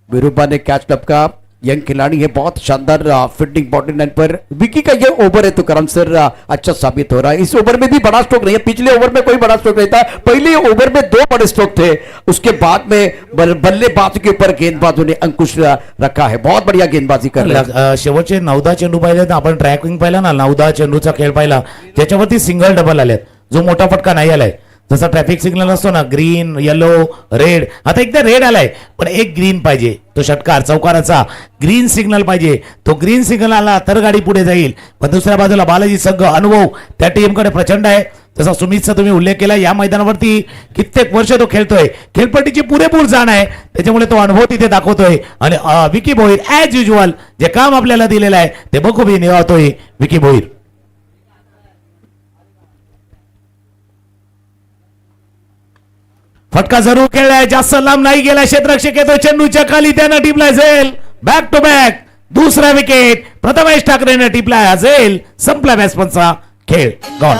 विरूबा ने कैच लपका। यंग खिलाड़ी है, बहुत शानदार फील्डिंग बॉडी लाइन पर। विकी का ये ओवर है तो करम सर अच्छा साबित हो रहा है। इस ओवर में भी बड़ा स्ट्रोक नहीं है, पिछले ओवर में कोई बड़ा स्ट्रोक नहीं था। पहले ओवर में 2 बड़े स्ट्रोक थे, उसके बाद में बल्लेबाज के ऊपर गेंदबाजों ने अंकुश रखा है। बहुत बढ़िया गेंदबाजी कर रहे हैं। शेवटचे 9 चेंडू पाहिले तर आपण ट्रॅकिंग पाहिला ना, 9 चेंडूचा खेळ पाहिला ज्याच्यावरती सिंगल डबल आलेत, जो मोठा फटका नाही आलाय. जसा ट्रॅफिक सिग्नल असतो ना, ग्रीन येलो रेड, आता एकदा रेड आलाय पण एक ग्रीन पाहिजे. तो षटकार चौकाराचा ग्रीन सिग्नल पाहिजे. तो ग्रीन सिग्नल आला तर गाडी पुढे जाईल. पण दुसऱ्या बाजूला बालाजी संघ अनुभव त्या टीमकडे प्रचंड आहे. जसा सुमितचा तुम्ही उल्लेख केला, या मैदानावरती कित्येक वर्ष तो खेळतोय, खेळपट्टीची पुरेपूर जाण आहे, त्याच्यामुळे तो अनुभव तिथे दाखवतोय. आणि विकी भोईर ऍज युजल जे काम आपल्याला दिलेलं आहे ते बखूबी निभावतोय विकी भोईर. फटका जरूर खेळलाय, जास्त लांब नाही गेला. क्षेत्ररक्षक येतो चेंडूच्या खाली, त्यानं टिपला असेल. बॅक टू बॅक दुसरा विकेट प्रथमेश ठाकरेनं टिपला असेल. संपला बॅट्समनचा खेळ. गॉल.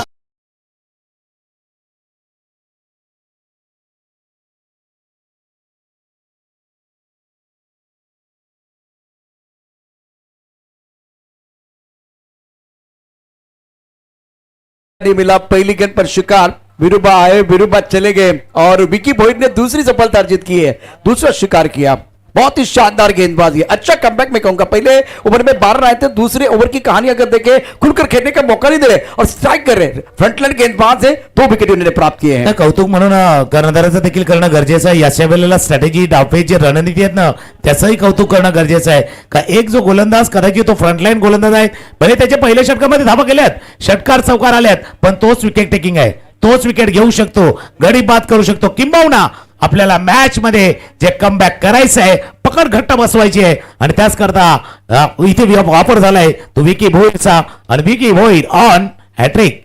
नहीं मिला। पहली गेंद पर शिकार, विरूबा आए, विरूबा चले गए और विकी भोईर ने दूसरी सफलता अर्जित की है, दूसरा शिकार किया। बहुत ही शानदार गेंदबाजी, अच्छा कमबैक मैं कहूंगा। पहले ओवर में 12 आए थे, दूसरे ओवर की कहानी अगर देखें, खुलकर खेलने का मौका नहीं दे रहे और स्ट्राइक कर रहे। फ्रंटलाइन गेंदबाज है, 2 विकेट उन्होंने प्राप्त किए हैं। कौतुक म्हणून कर्णधाराचं देखील करणं गरजेचं आहे. याच्या वेळेला स्ट्रॅटेजी डावपेच जी रणनीती आहेत ना, त्याचंही कौतुक करणं गरजेचं आहे. का एक जो गोलंदाज कदाचित तो फ्रंटलाईन गोलंदाज आहे, भले त्याच्या पहिल्या षटकामध्ये धावा केल्यात, षटकार चौकार आल्यात, पण तोच विकेट टेकिंग आहे, तोच विकेट घेऊ शकतो, गडी बाद करू शकतो. किंबहुना आपल्याला मॅच मध्ये जे कमबॅक करायचं आहे, पकड घट्ट बसवायची आहे आणि त्याच करता इथे वापर झालाय तो विकी भोईरचा. आणि विकी भोईर ऑन हॅट्रिक.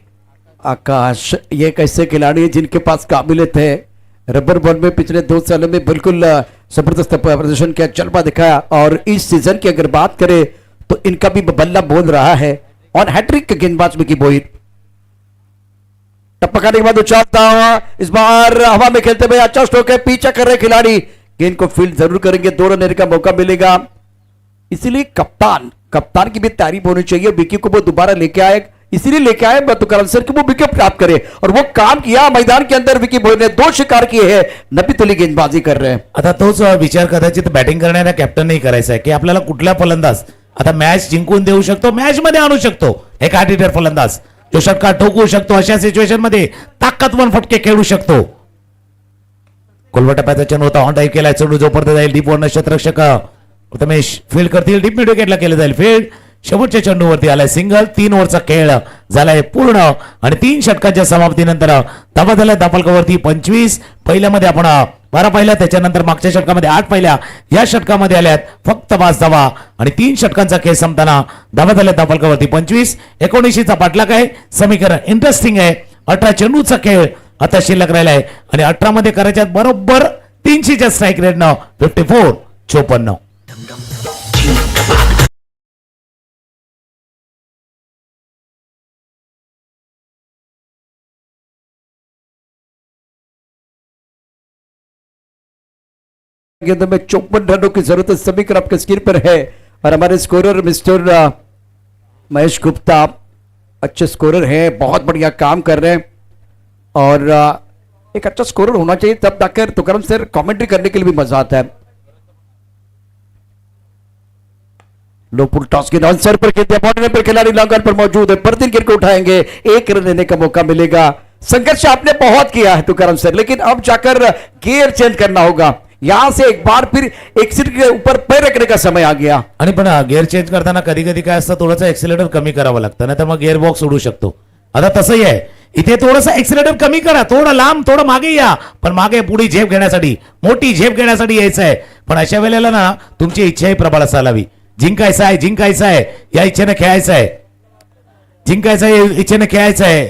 आकाश, ये एक ऐसे खिलाड़ी है जिनके पास काबिलियत है। रबर बॉल में पिछले 2 सालों में बिल्कुल जबरदस्त प्रदर्शन किया, जलवा दिखाया और इस सीजन की अगर बात करें तो इनका भी बल्ला बोल रहा है। ऑन हैट्रिक के गेंदबाज विकी भोईर। टपकाने के बाद उछालता हुआ, इस बार हवा में खेलते हुए अच्छा स्ट्रोक है, पीछा कर रहे खिलाड़ी, गेंद को फील्ड जरूर करेंगे, 2 रन लेने का मौका मिलेगा। इसीलिए कप्तान की भी तारीफ होनी चाहिए। विकी को वो दोबारा लेके आए, इसीलिए लेके आए करम सर कि वो विकेट प्राप्त करे और वो काम किया। मैदान के अंदर विकी भोईर ने 2 शिकार किए हैं, नबीतुली गेंदबाजी कर रहे हैं। आता तोच विचार कदाचित बॅटिंग करणाऱ्या कॅप्टन नाही करायचा आहे की आपल्याला कुठला फलंदाज आता मॅच जिंकून देऊ शकतो, मॅच मध्ये आणू शकतो. एक हार्ड हिटर फलंदाज जो षटकार ठोकू शकतो, अशा सिच्युएशन मध्ये ताकदवान फटके खेळू शकतो. कोलवटा चेंडू होता, ऑन ड्राईव्ह केलाय, चेंडू जोपर्यंत जाईल डीप वरनं क्षेत्ररक्षक प्रथमेश फील्ड करतील, डीप मिड विकेटला केलं जाईल फील्ड. शेवटच्या चेंडूवरती आलाय सिंगल. 3 ओव्हरचा खेळ झालाय पूर्ण आणि 3 षटकांच्या समाप्तीनंतर धावा झाल्या दापलकावरती 25. पहिल्यामध्ये आपण 12 पाहिल्या, त्याच्यानंतर मागच्या षटकामध्ये 8 पाहिल्या, या षटकामध्ये आल्यात फक्त 5 धावा आणि 3 षटकांचा खेळ संपताना धावा झाल्या दापलकावरती 25. 19चा पाठलाग आहे. समीकरण इंटरेस्टिंग आहे. 18 चेंडूचा खेळ आता शिल्लक राहिलाय आणि 18 मध्ये करायच्यात बरोबर 300च्या स्ट्राईक रेटनं 54-54. गेंदों में 54 रनों की जरूरत समीकरण आपके स्क्रीन पर है और हमारे स्कोरर मिस्टर महेश गुप्ता अच्छे स्कोरर हैं, बहुत बढ़िया काम कर रहे हैं और एक अच्छा स्कोरर होना चाहिए तब जाकर तुकरम सर कमेंट्री करने के लिए भी मजा आता है। लो फुल टॉस के आंसर पर खेलते हैं, पर खिलाड़ी लॉन्ग पर मौजूद है, प्रतिदिन क्रिकेट को उठाएंगे, 1 रन लेने का मौका मिलेगा। संघर्ष आपने बहुत किया है तुकाराम सर, लेकिन अब जाकर गियर चेंज करना होगा। यहां से एक बार फिर एक्सिट के ऊपर पैर रखने का समय आ गया। आणि पण गिअर चेंज करताना कधी कधी काय असतं, थोडंसं एक्सिलेटर कमी करावं लागतं, नाही तर मग गिअर बॉक्स उडू शकतो. आता तसंही आहे, इथे थोडंसं एक्सिलेटर कमी करा, थोडं लांब, थोडं मागे या, पण मागे पुढे झेप घेण्यासाठी, मोठी झेप घेण्यासाठी यायचं आहे. पण अशा वेळेला ना तुमची इच्छाही प्रबळ असायला हवी. जिंकायचं आहे, जिंकायचं आहे या इच्छेने खेळायचं आहे, जिंकायचं आहे इच्छेने खेळायचं आहे.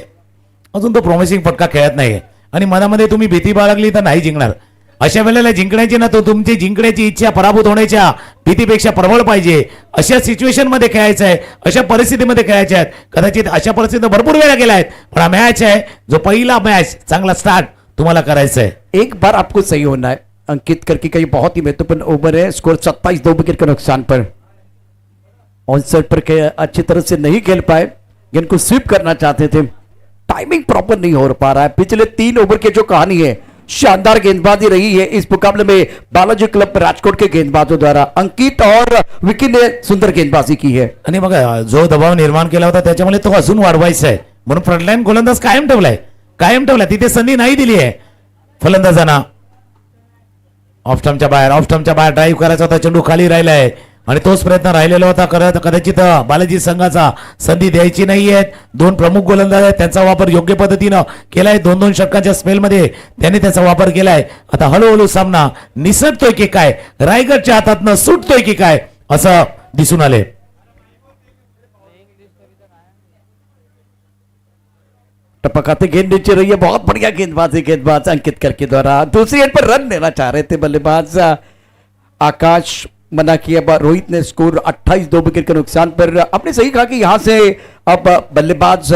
अजून तो प्रॉमिसिंग फटका खेळत नाही आणि मनामध्ये तुम्ही भीती बाळगली तर नाही जिंकणार. अशा वेळेला जिंकण्याची ना, तो तुमची जिंकण्याची इच्छा पराभूत होण्याच्या भीतीपेक्षा प्रबळ पाहिजे. अशा सिच्युएशन मध्ये खेळायचं आहे, अशा परिस्थितीमध्ये खेळायचे आहेत. कदाचित अशा परिस्थितीत भरपूर वेळा गेला आहेत, पण हा मॅच आहे जो पहिला मॅच चांगला स्टार्ट तुम्हाला करायचा है. एक बार आपको सही होना है. अंकित करके का ये बहुत ही महत्वपूर्ण ओवर है. स्कोर 27, 2 विकेट के नुकसान पर. ऑनसेट पर अच्छी तरह से नहीं खेल पाए, गेंद को स्वीप करना चाहते थे, टाइमिंग प्रॉपर नहीं हो पा रहा है. पिछले 3 ओवर की जो कहानी है, शानदार गेंदबाजी रही है इस मुकाबले में बालाजी क्लब राजकोट के गेंदबाजों द्वारा. अंकित और विकी ने सुंदर गेंदबाजी की है. आणि बघा जो दबाव निर्माण केला होता त्याच्यामुळे तो अजून वाढवायचा आहे म्हणून फ्रंटलाईन गोलंदाज कायम ठेवलाय, तिथे संधी नाही दिली आहे फलंदाजांना. ऑफ स्टंपच्या बाहेर ड्राईव्ह करायचा होता, चेंडू खाली राहिलाय आणि तोच प्रयत्न राहिलेला होता. कदाचित बालाजी संघाचा संधी द्यायची नाहीये. 2 प्रमुख गोलंदाज आहेत, त्यांचा वापर योग्य पद्धतीनं केलाय. 2-2 षटकांच्या स्पेलमध्ये त्यांनी त्याचा वापर केलाय. आता हळूहळू सामना निसटतोय की काय, रायगडच्या हातातनं सुटतोय की काय असं दिसून आले. टपकाते गेंद नीचे रही है, बहुत बढ़िया गेंदबाज अंकित करके द्वारा. दूसरी एंड पर रन लेना चाह रहे थे बल्लेबाज आकाश, मना किया. रोहित ने स्कोर 28, 2 विकेट के नुकसान पर. आपने सही कहा कि यहां से अब बल्लेबाज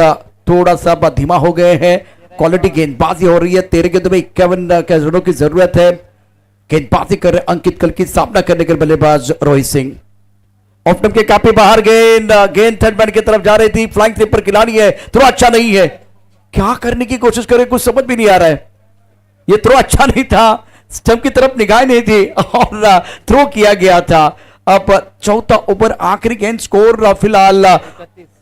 थोड़ा सा धीमा हो गए हैं. क्वालिटी गेंदबाजी हो रही है. 13 गेंदों में 51 रनों की जरूरत है. गेंदबाजी कर रहे अंकित कल की सामना करने के बल्लेबाज रोहित सिंह. ऑफ स्टंप के काफी बाहर गेंद थर्ड मैन की तरफ जा रही थी. फ्लाइंग स्लिप पर खिलाड़ी है, थ्रो अच्छा नहीं है. क्या करने की कोशिश करे कुछ समझ भी नहीं आ रहा है. ये थ्रो अच्छा नहीं था, स्टंप की तरफ निगाह नहीं थी और थ्रो किया गया था. अब चौथा ओवर आखिरी गेंद. स्कोर फिलहाल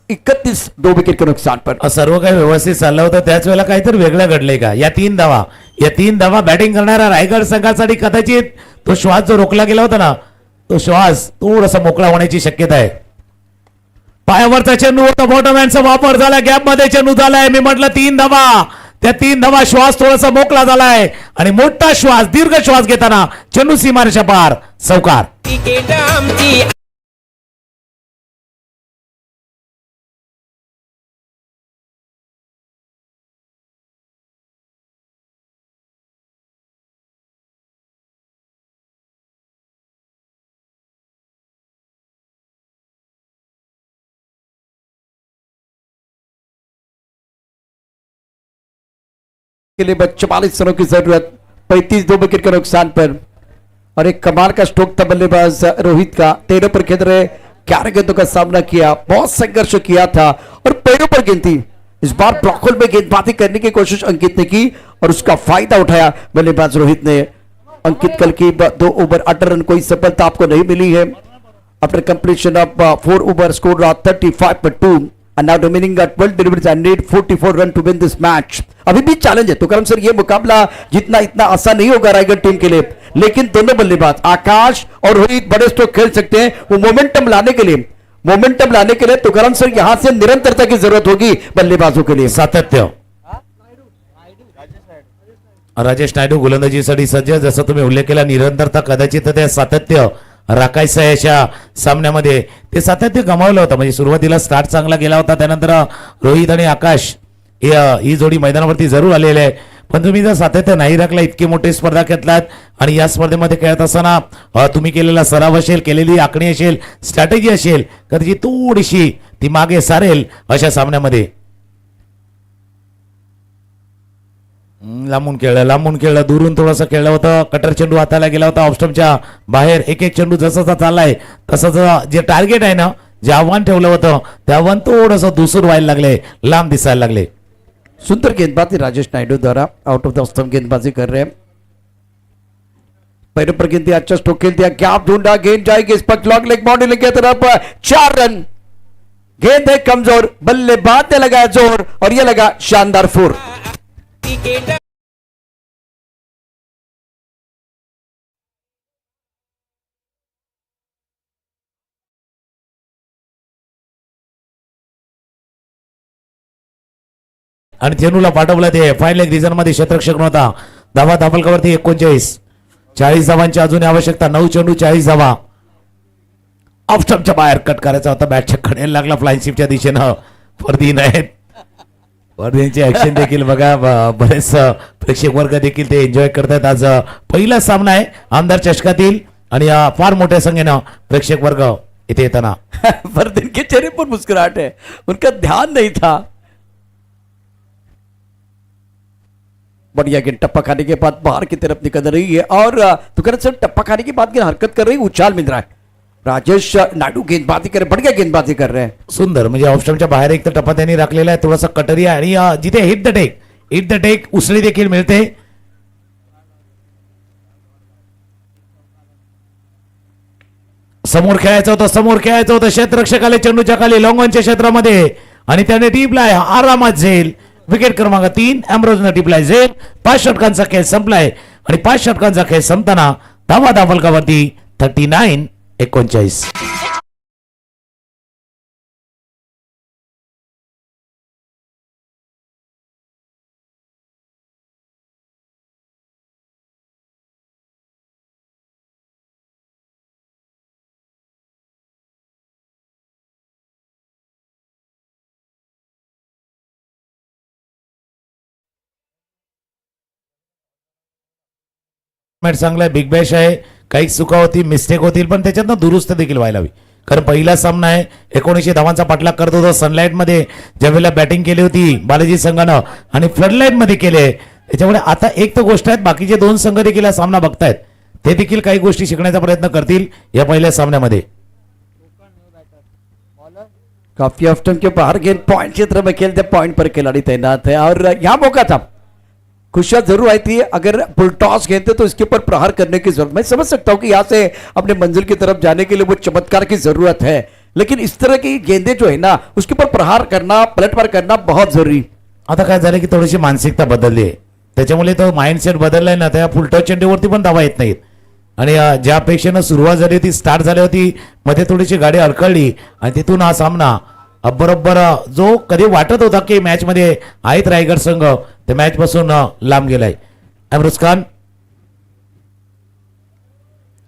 31, 2 विकेट के नुकसान पर. सर्व काही व्यवस्थित चाललं होतं, त्याच वेळेला काहीतरी वेगळं घडलंय का. या 3 धावा बॅटिंग करणाऱ्या रायगड संघासाठी कदाचित तो श्वास जो रोखला गेला होता ना, तो श्वास थोडासा मोकळा होण्याची शक्यता आहे. पायावरचा चेंडू होता, बॉटमॅनचा वापर झाला, गॅप मध्ये चेंडू झालाय. मी म्हटलं 3 धावा, त्या 3 धावा श्वास थोडासा मोकळा झालाय आणि मोठा श्वास, दीर्घ श्वास घेताना चेंडू सीमारेषा पार. चौकार. के लिए 44 रनों की जरूरत. 35, 2 विकेट के नुकसान पर. और एक कमाल का स्ट्रोक था बल्लेबाज रोहित का. 13 पर खेल रहे 11 गेंदों का सामना किया, बहुत संघर्ष किया था और पैरों पर गेंद थी. इस बार ब्लॉक होल में गेंदबाजी करने की कोशिश अंकित ने की और उसका फायदा उठाया बल्लेबाज रोहित ने. अंकित कल की 2 ओवर 8 रन, कोई सफलता आपको नहीं मिली है. After completion of 4 over score 35/2 and now remaining 12 deliveries and need 44 run to win this match. अभी भी चैलेंज है तुकाराम सर, ये मुकाबला जितना इतना आसान नहीं होगा रायगढ़ टीम के लिए, लेकिन दोनों बल्लेबाज आकाश और रोहित बड़े स्ट्रोक खेल सकते हैं. वो मोमेंटम लाने के लिए तुकाराम सर यहां से निरंतरता की जरूरत होगी बल्लेबाजों के लिए. सातत्य. राजेश नायडू गोलंदाजीसाठी सज्ज. जसं तुम्ही उल्लेख केला, निरंतरता कदाचित ते सातत्य राखायचं आहे अशा सामन्यामध्ये. ते सातत्य गमावलं होतं. म्हणजे सुरुवातीला स्टार्ट चांगला गेला होता, त्यानंतर रोहित आणि आकाश ही जोडी मैदानावरती जरूर आलेली आहे. पण तुम्ही जर सातत्य नाही राखला, इतकी मोठी स्पर्धा घेतलात आणि या स्पर्धेमध्ये खेळत असताना तुम्ही केलेला सराव असेल, केलेली आखणी असेल, स्ट्रॅटेजी असेल, कदाचित थोडीशी ती मागे सारेल अशा सामन्यामध्ये. लांबून खेळलं, दुरून थोडंसं खेळलं होतं. कटर चेंडू हाताला गेला होता ऑफस्टंपच्या बाहेर. एक चेंडू जसा चाललाय तसंच जे टार्गेट आहे ना, जे आव्हान ठेवलं होतं ते आव्हान थोडंसं दुसूर व्हायला लागले, लांब दिसायला लागले. सुंदर गेंदबाजी राजेश नायडू द्वारा आउट ऑफ द स्टंप गेंदबाजी कर रहे हैं. पैरों पर गेंद दिया, अच्छा स्ट्रोक खेल दिया, गैप ढूंढा, गेंद जाएगी इस पर लॉन्ग लेग बाउंड्री की तरफ, 4 रन। गेंद है कमजोर, बल्लेबाज ने लगाया जोर और ये लगा शानदार 4। आणि चेंडूला पाठवलं ते फाईन लेग रिझन मध्ये क्षेत्ररक्षक नव्हता. धावा धापलकावरती 39. 40 धावांची अजून आवश्यकता. 9 चेंडू 40 धावा. ऑफ स्टंपच्या बाहेर कट करायचा होता, बॅटच्या कडेला लागला फ्लाइंग शिफ्टच्या दिशेनं. फरदीन आहेत, फरदीनची ऍक्शन देखील बघा, बरेच प्रेक्षक वर्ग देखील ते एन्जॉय करतात. आज पहिला सामना आहे आमदार चषकातील आणि फार मोठ्या संख्येनं प्रेक्षक वर्ग इथे येताना. फरदीन के चेहरे पर मुस्कुराहट है, उनका ध्यान नहीं था. बढ़िया गेंद टप्पा खाने के बाद बाहर की तरफ निकल रही है और तुकरत सर टप्पा खाने के बाद हरकत कर रही, उछाल मिल रहा है. राजेश नायडू गेंदबाजी कर रहे, बढ़िया गेंदबाजी कर रहे हैं. सुंदर, म्हणजे ऑफ स्टंपच्या बाहेर एक तर टप्पा त्यांनी राखलेला आहे, थोडासा कटरी आहे आणि जिथे हिट द टेक उसळी देखील मिळते. समोर खेळायचं होतं क्षेत्ररक्षकाला चेंडूच्या खाली लॉंगॉनच्या क्षेत्रामध्ये आणि त्याने टिपलाय, आरामात झेल. विकेट क्रमांक 3 एम्ब्रोजनं टिपलाय झेल. 5 षटकांचा खेळ संपलाय आणि 5 षटकांचा खेळ संपताना धावा धावलकावरती 39-39. चांगला बिग बॅश आहे, काही चुका होती, मिस्टेक होतील, पण त्याच्यातनं दुरुस्त देखील व्हायला हवी. कारण पहिला सामना आहे, 1900 धावांचा पाठलाग करत होता. सनलाइट मध्ये ज्यावेळेला बॅटिंग केली होती बालाजी संघानं आणि फ्लडलाईट मध्ये केले, त्याच्यामुळे आता एक तर गोष्ट आहे, बाकीचे 2 संघ देखील हा सामना बघतायत, ते देखील काही गोष्टी शिकण्याचा प्रयत्न करतील या पहिल्या सामन्यामध्ये. काफी ऑफ स्टंप के बाहर गेंद पॉइंट क्षेत्र में खेलते, पॉइंट पर खिलाड़ी तैनात है और यहाँ मौका था. खुशियां जरूर आई थी, अगर फुल टॉस खेलते तो इसके ऊपर प्रहार करने की जरूरत, मैं समझ सकता हूं कि यहाँ से अपने मंजिल की तरफ जाने के लिए वो चमत्कार की जरूरत है, लेकिन इस तरह की गेंदें जो है ना उसके ऊपर प्रहार करना, पलटवार करना बहुत जरूरी. आता काय झालं की थोडीशी मानसिकता बदलली आहे, त्याच्यामुळे तो माइंडसेट बदललाय ना, त्या फुलटॉस चेंडूवरती पण धावा येत नाहीत. आणि ज्या अपेक्षेनं सुरुवात झाली होती, स्टार्ट झाली होती, मध्ये थोडीशी गाडी अडकळली आणि तिथून हा सामना बरोबर जो कधी वाटत होता की मॅच मध्ये आहेत रायगड संघ, ते मॅच पासून लांब गेलाय. अमरुज खान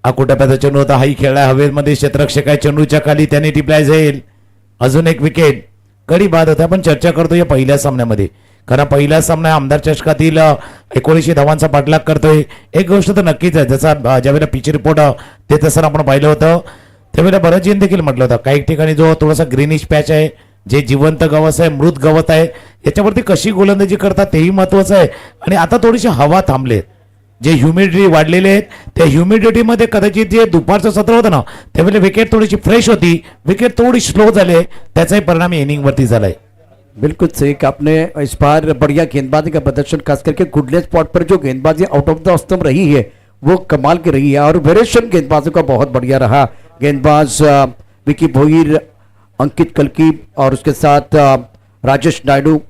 अकोटाप्याचा चेंडू होता, हाही खेळला हवेमध्ये, क्षेत्ररक्षक आहे चेंडूच्या खाली, त्याने टिपलाय जाईल. अजून एक विकेट, कडी बाद होता. पण चर्चा करतो या पहिल्या सामन्यामध्ये, कारण पहिला सामना आमदार चषकातील 1900 धावांचा पाठलाग करतोय. एक गोष्ट तर नक्कीच आहे, जसा ज्यावेळेला पिच रिपोर्ट ते तसं आपण पाहिलं होतं, त्यावेळेला बरंच जण देखील म्हटलं होतं काही ठिकाणी जो थोडासा ग्रीनिश पॅच आहे, जे जिवंत गवत आहे, मृत गवत आहे, याच्यावरती कशी गोलंदाजी करतात तेही महत्वाचं आहे. आणि आता थोडीशी हवा थांबले, जे ह्युमिडिटी वाढलेले आहेत, त्या ह्युमिडिटीमध्ये कदाचित जे दुपारचं सत्र होतं ना, त्यावेळेला विकेट थोडीशी फ्रेश होती, विकेट थोडी स्लो झाले, त्याचाही परिणाम इनिंग वरती झालाय. बिल्कुल सही कहा आपने. इस बार बढ़िया गेंदबाजी का प्रदर्शन, खास करके गुडले स्पॉट पर जो गेंदबाजी आउट ऑफ द स्टंप रही है वो कमाल की रही है और वेरिएशन गेंदबाजों का बहुत बढ़िया रहा. गेंदबाज विकी भोईर, अंकित कलकी और उसके साथ राजेश नायडू,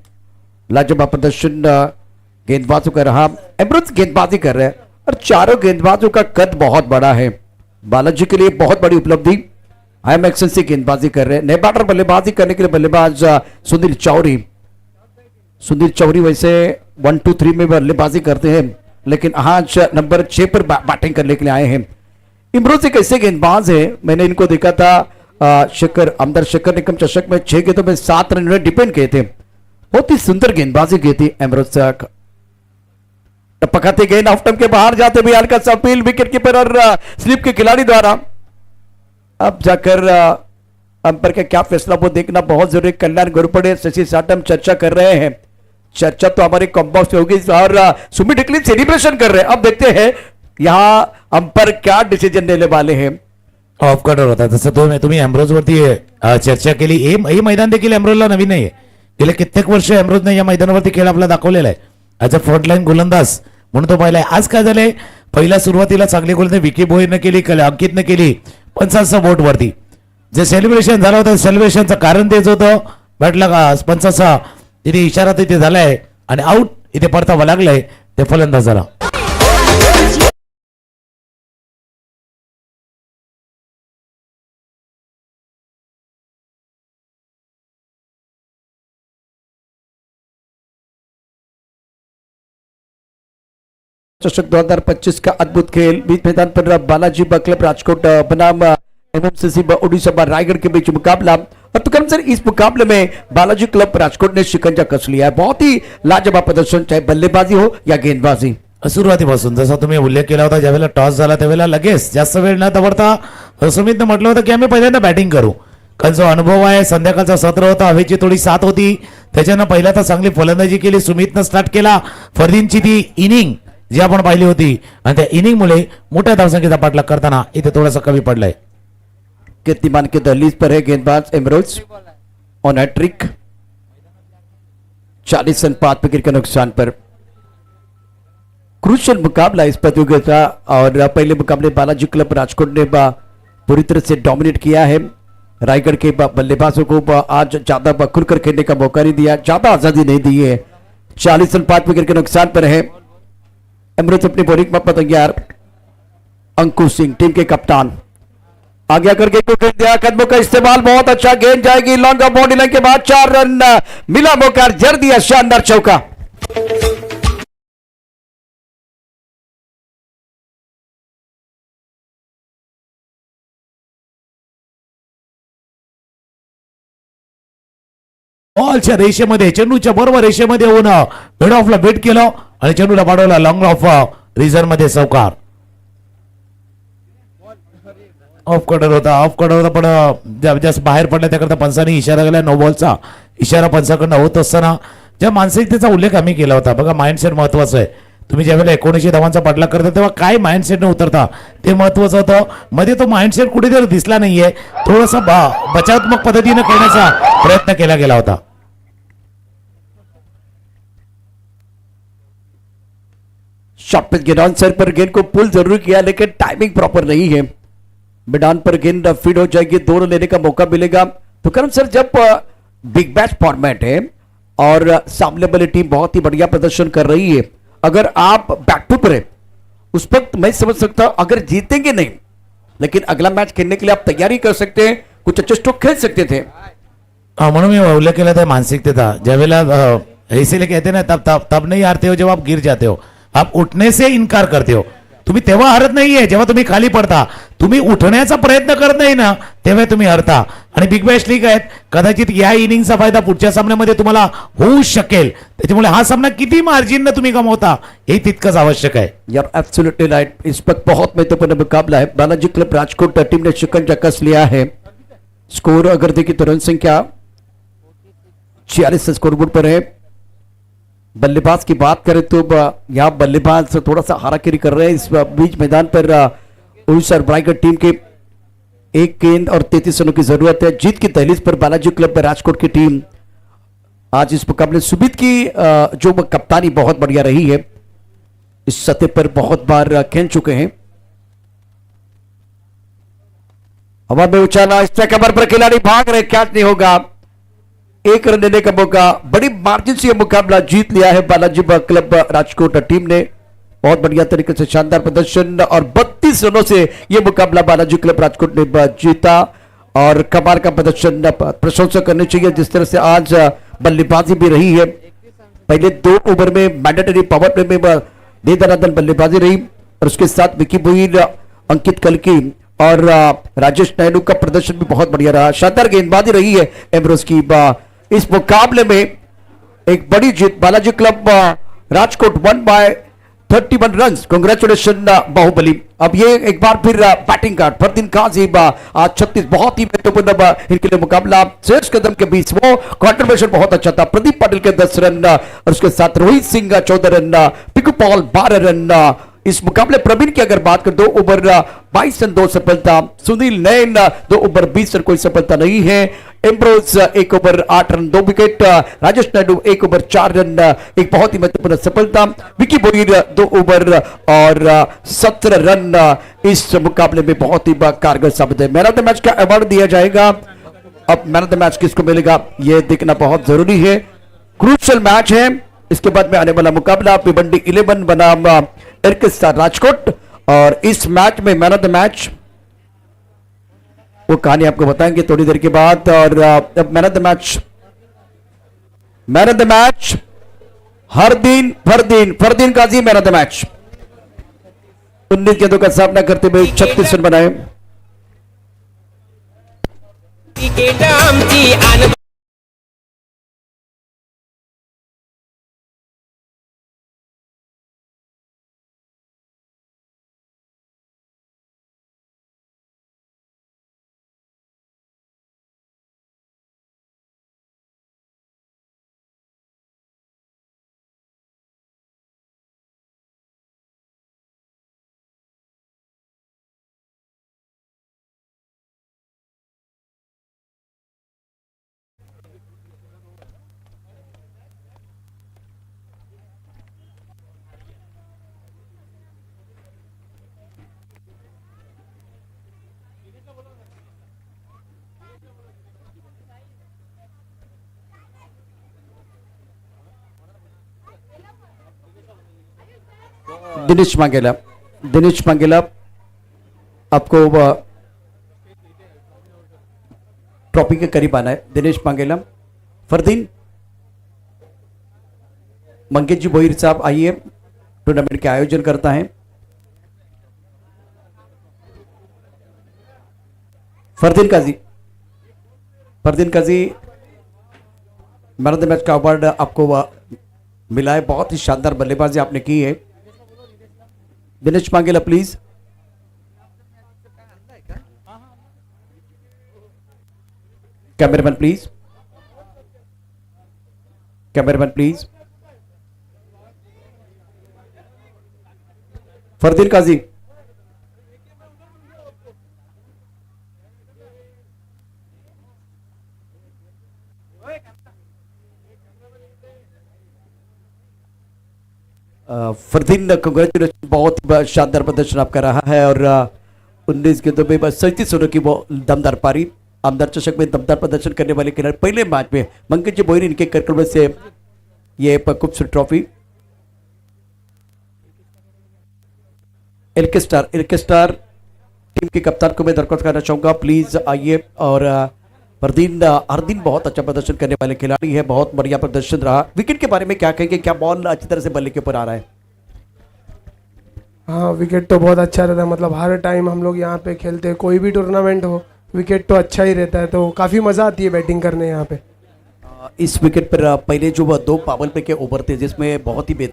लाजवाब प्रदर्शन गेंदबाजों का रहा. अमृत गेंदबाजी कर रहे हैं और चारों गेंदबाजों का कद बहुत बड़ा है, बालाजी के लिए बहुत बड़ी उपलब्धि. आई एक्शन से गेंदबाजी कर रहे हैं. नए बैटर बल्लेबाजी करने के लिए बल्लेबाज सुनील चौरी वैसे 1, 2, 3 में बल्लेबाजी करते हैं, लेकिन आज नंबर 6 पर बैटिंग करने के लिए आए हैं. इमरोज एक ऐसे गेंदबाज है, मैंने इनको देखा था आमदार शेखर निकम चषक में 6 गेंदों में 7 रन डिपेंड किए थे. बहुत ही सुंदर गेंदबाजी की थी इमरोज. टपकाते गेंद ऑफ स्टंप के बाहर जाते हुए हल्का सा अपील विकेट कीपर और स्लिप के खिलाड़ी द्वारा. अब जाकर अंपायर का क्या फैसला वो देखना बहुत जरूरी. कल्याण घोरपड़े, शशि साटम चर्चा कर रहे हैं. चर्चा तो हमारे कॉम्बॉक्स में होगी और सुमित टिकली सेलिब्रेशन कर रहे हैं. अब देखते हैं यहाँ अंपायर क्या डिसीजन लेने वाले हैं. ऑफ कटर होता, तसं तुम्ही एम्ब्रोज वरती चर्चा केली. हे मैदान देखील एम्ब्रोजला नवीन नाहीये, गेले कित्येक वर्ष एम्ब्रोजने या मैदानावरती खेळ आपला दाखवलेला आहे ऍज अ फ्रंटलाईन गोलंदाज म्हणून तो पाहिलाय. आज काय झालंय, पहिल्या सुरुवातीला चांगली गोलंदाजी विकी भोईरने केली, अंकितने केली, पंचांचा बोट वरती जे सेलिब्रेशन झालं होतं सेलिब्रेशनचं कारण तेच होतं. बॅटला का पंचाचा तिथे इशारा तिथे झालाय आणि आउट इथे परतावं लागलंय ते फलंदाजाला. चषक 2025 का अद्भुत खेल बीच मैदान पर बालाजी क्लब राजकोट बनाम एमएमसीसी उड़ीसा रायगढ़ के बीच मुकाबला. और तुकरम सर इस मुकाबले में बालाजी क्लब राजकोट ने शिकंजा कस लिया है. बहुत ही लाजवाब प्रदर्शन चाहे बल्लेबाजी हो या गेंदबाजी. सुरुवातीपासून जसा तुम्ही उल्लेख केला होता ज्यावेळेला टॉस झाला त्यावेळेला लगेच जास्त वेळ न दवडता सुमितने म्हटलं होतं की आम्ही पहिल्यांदा बॅटिंग करू. कारण जो अनुभव आहे संध्याकाळचा सत्र होता हवेची थोडी साथ होती त्याच्यानं पहिल्या तर चांगली फलंदाजी केली. सुमितनं स्टार्ट केला. फरदीनची ती इनिंग जी आपण पाहिली होती आणि त्या इनिंग मुळे मोठ्या धावसंख्येचा पाठलाग करताना इथे थोडासा कमी पडलाय. कीर्तिमान के दहलीज पर है गेंदबाज Amroz on hat trick 40 run 5 wicket के नुकसान पर. क्रूशियल मुकाबला इस प्रतियोगिता और पहले मुकाबले बालाजी क्लब राजकोट ने पूरी तरह से डोमिनेट किया है. रायगढ़ के बल्लेबाजों को आज ज्यादा खुलकर खेलने का मौका नहीं दिया, ज्यादा आजादी नहीं दी है. 40 रन 5 विकेट के नुकसान पर है. एमरोज अपनी बॉलिंग में तैयार. अंकुश सिंह टीम के कप्तान आगे आकर गेंद को खेल दिया. कदमों का इस्तेमाल बहुत अच्छा. गेंद जाएगी लॉन्ग बॉडी लाइन के बाद 4 रन मिला मौका जड़ दिया. शानदार चौका. बॉलच्या रेषेमध्ये चेंडूच्या बरोबर रेषेमध्ये येऊन मिड ऑफला बेट केलं आणि चेंडूला पाडवला लॉंग ऑफ रिझर्व मध्ये चौकार. ऑफ कडर होता पण जास्त बाहेर पडला त्याकरता पंचांनी इशारा केला. नो बॉलचा इशारा पंचाकडनं होत असताना ज्या मानसिकतेचा उल्लेख आम्ही केला होता बघा माइंडसेट महत्वाचं आहे. तुम्ही ज्यावेळेला 19 धावांचा पाठलाग करता तेव्हा काय माइंडसेटने उतरता ते महत्वाचं होतं. मध्ये तो माइंडसेट कुठेतरी दिसला नाहीये. थोडासा बचावात्मक पद्धतीने खेळण्याचा प्रयत्न केला गेला होता. शॉट पे गेंद ऑन सर पर गेंद को पुल जरूर किया लेकिन टाइमिंग प्रॉपर नहीं है. मैदान पर गेंद फीड हो जाएगी, 2 रन लेने का मौका मिलेगा. तो करम सर जब बिग बैच फॉर्मेट है और सामने वाली टीम बहुत ही बढ़िया प्रदर्शन कर रही है, अगर आप बैक टू पर है उस वक्त मैं समझ सकता हूं अगर जीतेंगे नहीं लेकिन अगला मैच खेलने के लिए आप तैयारी कर सकते हैं, कुछ अच्छे स्ट्रोक खेल सकते थे. म्हणून मी उल्लेख केला था मानसिकता. ज्यावेळेला इसीलिए कहते ना तब नहीं हारते हो जब आप गिर जाते हो, आप उठने से इनकार करते हो. तुम्ही तेव्हा हरत नाहीये जेव्हा तुम्ही खाली पडता. तुम्ही उठण्याचा प्रयत्न करत नाही ना तेव्हा तुम्ही हरता. आणि बिग बॅश लीग आहेत कदाचित या इनिंगचा फायदा पुढच्या सामन्यामध्ये तुम्हाला होऊ शकेल. त्याच्यामुळे हा सामना किती मार्जिनने तुम्ही गमावता हे तितकंच आवश्यक आहे. यार एब्सोल्युटली राइट. इस वक्त बहुत महत्वपूर्ण मुकाबला है. बालाजी क्लब राजकोट टीम ने शिकंजा कस लिया है. स्कोर अगर देखिए तो रन संख्या 46 स्कोर बोर्ड पर है. बल्लेबाज की बात करें तो यहाँ बल्लेबाज थोड़ा सा हाराकिरी कर रहे हैं. इस बीच मैदान पर उड़ीसा रायगढ़ टीम के 1 गेंद और 33 रनों की जरूरत है. जीत की दहलीज पर बालाजी क्लब राजकोट की टीम आज इस मुकाबले सुमित की जो कप्तानी बहुत बढ़िया रही है. इस सतह पर बहुत बार खेल चुके हैं. हवा में उछाला इस कवर पर खिलाड़ी भाग रहे, कैच नहीं होगा. 1 रन लेने का मौका. बड़ी मार्जिन से यह मुकाबला जीत लिया है बालाजी क्लब राजकोट टीम ने. बहुत बढ़िया तरीके से शानदार प्रदर्शन और 32 रनों से यह मुकाबला बालाजी क्लब राजकोट ने जीता. और कमाल का प्रदर्शन प्रशंसा करनी चाहिए जिस तरह से आज बल्लेबाजी भी रही है. पहले 2 ओवर में मैंडेटरी पावर प्ले में दे-दनादन बल्लेबाजी रही और उसके साथ विकी भोईर, अंकित कलकी और राजेश नायडू का प्रदर्शन भी बहुत बढ़िया रहा. शानदार गेंदबाजी रही है एमरोज की. इस मुकाबले में एक बड़ी जीत. Balaji club Rajkot won by 31 run. Congratulation Baahubali. अब ये एक बार फिर बैटिंग कार्ड फरदीन काजी आज 36 बहुत ही महत्वपूर्ण इनके लिए मुकाबला. शेष कदम के बीच वो कॉन्ट्रीब्यूशन बहुत अच्छा था. प्रदीप पाटिल के 10 रन और उसके साथ रोहित सिंह 14 रन, पिकू पॉल 12 रन, इस मुकाबले प्रवीण की अगर बात कर 2 ओवर 22 रन 2 सफलता, सुनील नैन 2 ओवर 20 रन कोई सफलता नहीं है, Ambrose 1 over 8 run 2 wicket, Rajesh Naidu 1 over 4 run एक बहुत ही महत्वपूर्ण सफलता, विकी बोहिर 2 ओवर और 17 रन इस मुकाबले में बहुत ही कारगर साबित है। मैन ऑफ द मैच का अवार्ड दिया जाएगा। अब मैन ऑफ द मैच किसको मिलेगा यह देखना बहुत जरूरी है। क्रूशियल मैच है। इसके बाद में आने वाला मुकाबला भिवंडी 11 बनाम ऑर्केस्ट्रा राजकोट, और इस मैच में मैन ऑफ द मैच वो कहानी आपको बताएंगे थोड़ी देर के बाद। और अब man of the match Fardeen Kazi man of the match, 19 गेंदों का सामना करते हुए 36 रन बनाए। दिनेश मांगेला आपको ट्रॉफी के करीब आना है। दिनेश मांगेला, फरदीन, मंगेश जी बोहिर साहब आइए, टूर्नामेंट के आयोजन करता है। Fardeen Kazi man of the match का अवार्ड आपको मिला है। बहुत ही शानदार बल्लेबाजी आपने की है। Dinesh Mangela please. Cameraman please. Fardeen Kazi, Fardeen congratulation, बहुत शानदार प्रदर्शन आपका रहा है। और 19 गेंदों में बस 37 रनों की वो दमदार पारी। आमदार चषक में दमदार प्रदर्शन करने वाले खिलाड़ी पहले मैच में मंगेश जी बोहिर इनके कार्यक्रम से ये खूबसूरत ट्रॉफी। एल्केस्टार टीम के कप्तान को मैं दरख्वास्त करना चाहूंगा, प्लीज आइए। और फरदीन हर दिन बहुत अच्छा प्रदर्शन करने वाले खिलाड़ी है, बहुत बढ़िया प्रदर्शन रहा। विकेट के बारे में क्या कहेंगे, क्या बॉल अच्छी तरह से बल्ले के ऊपर आ रहा है? हाँ, विकेट तो बहुत अच्छा रहता है। मतलब हर टाइम हम लोग यहाँ पे खेलते हैं, कोई भी टूर्नामेंट हो, विकेट तो अच्छा ही रहता है, तो काफ़ी मज़ा आती है बैटिंग करने यहाँ पे। इस विकेट पर पहले जो 2 power play K over the जिसमें बहुत ही बेहतरीन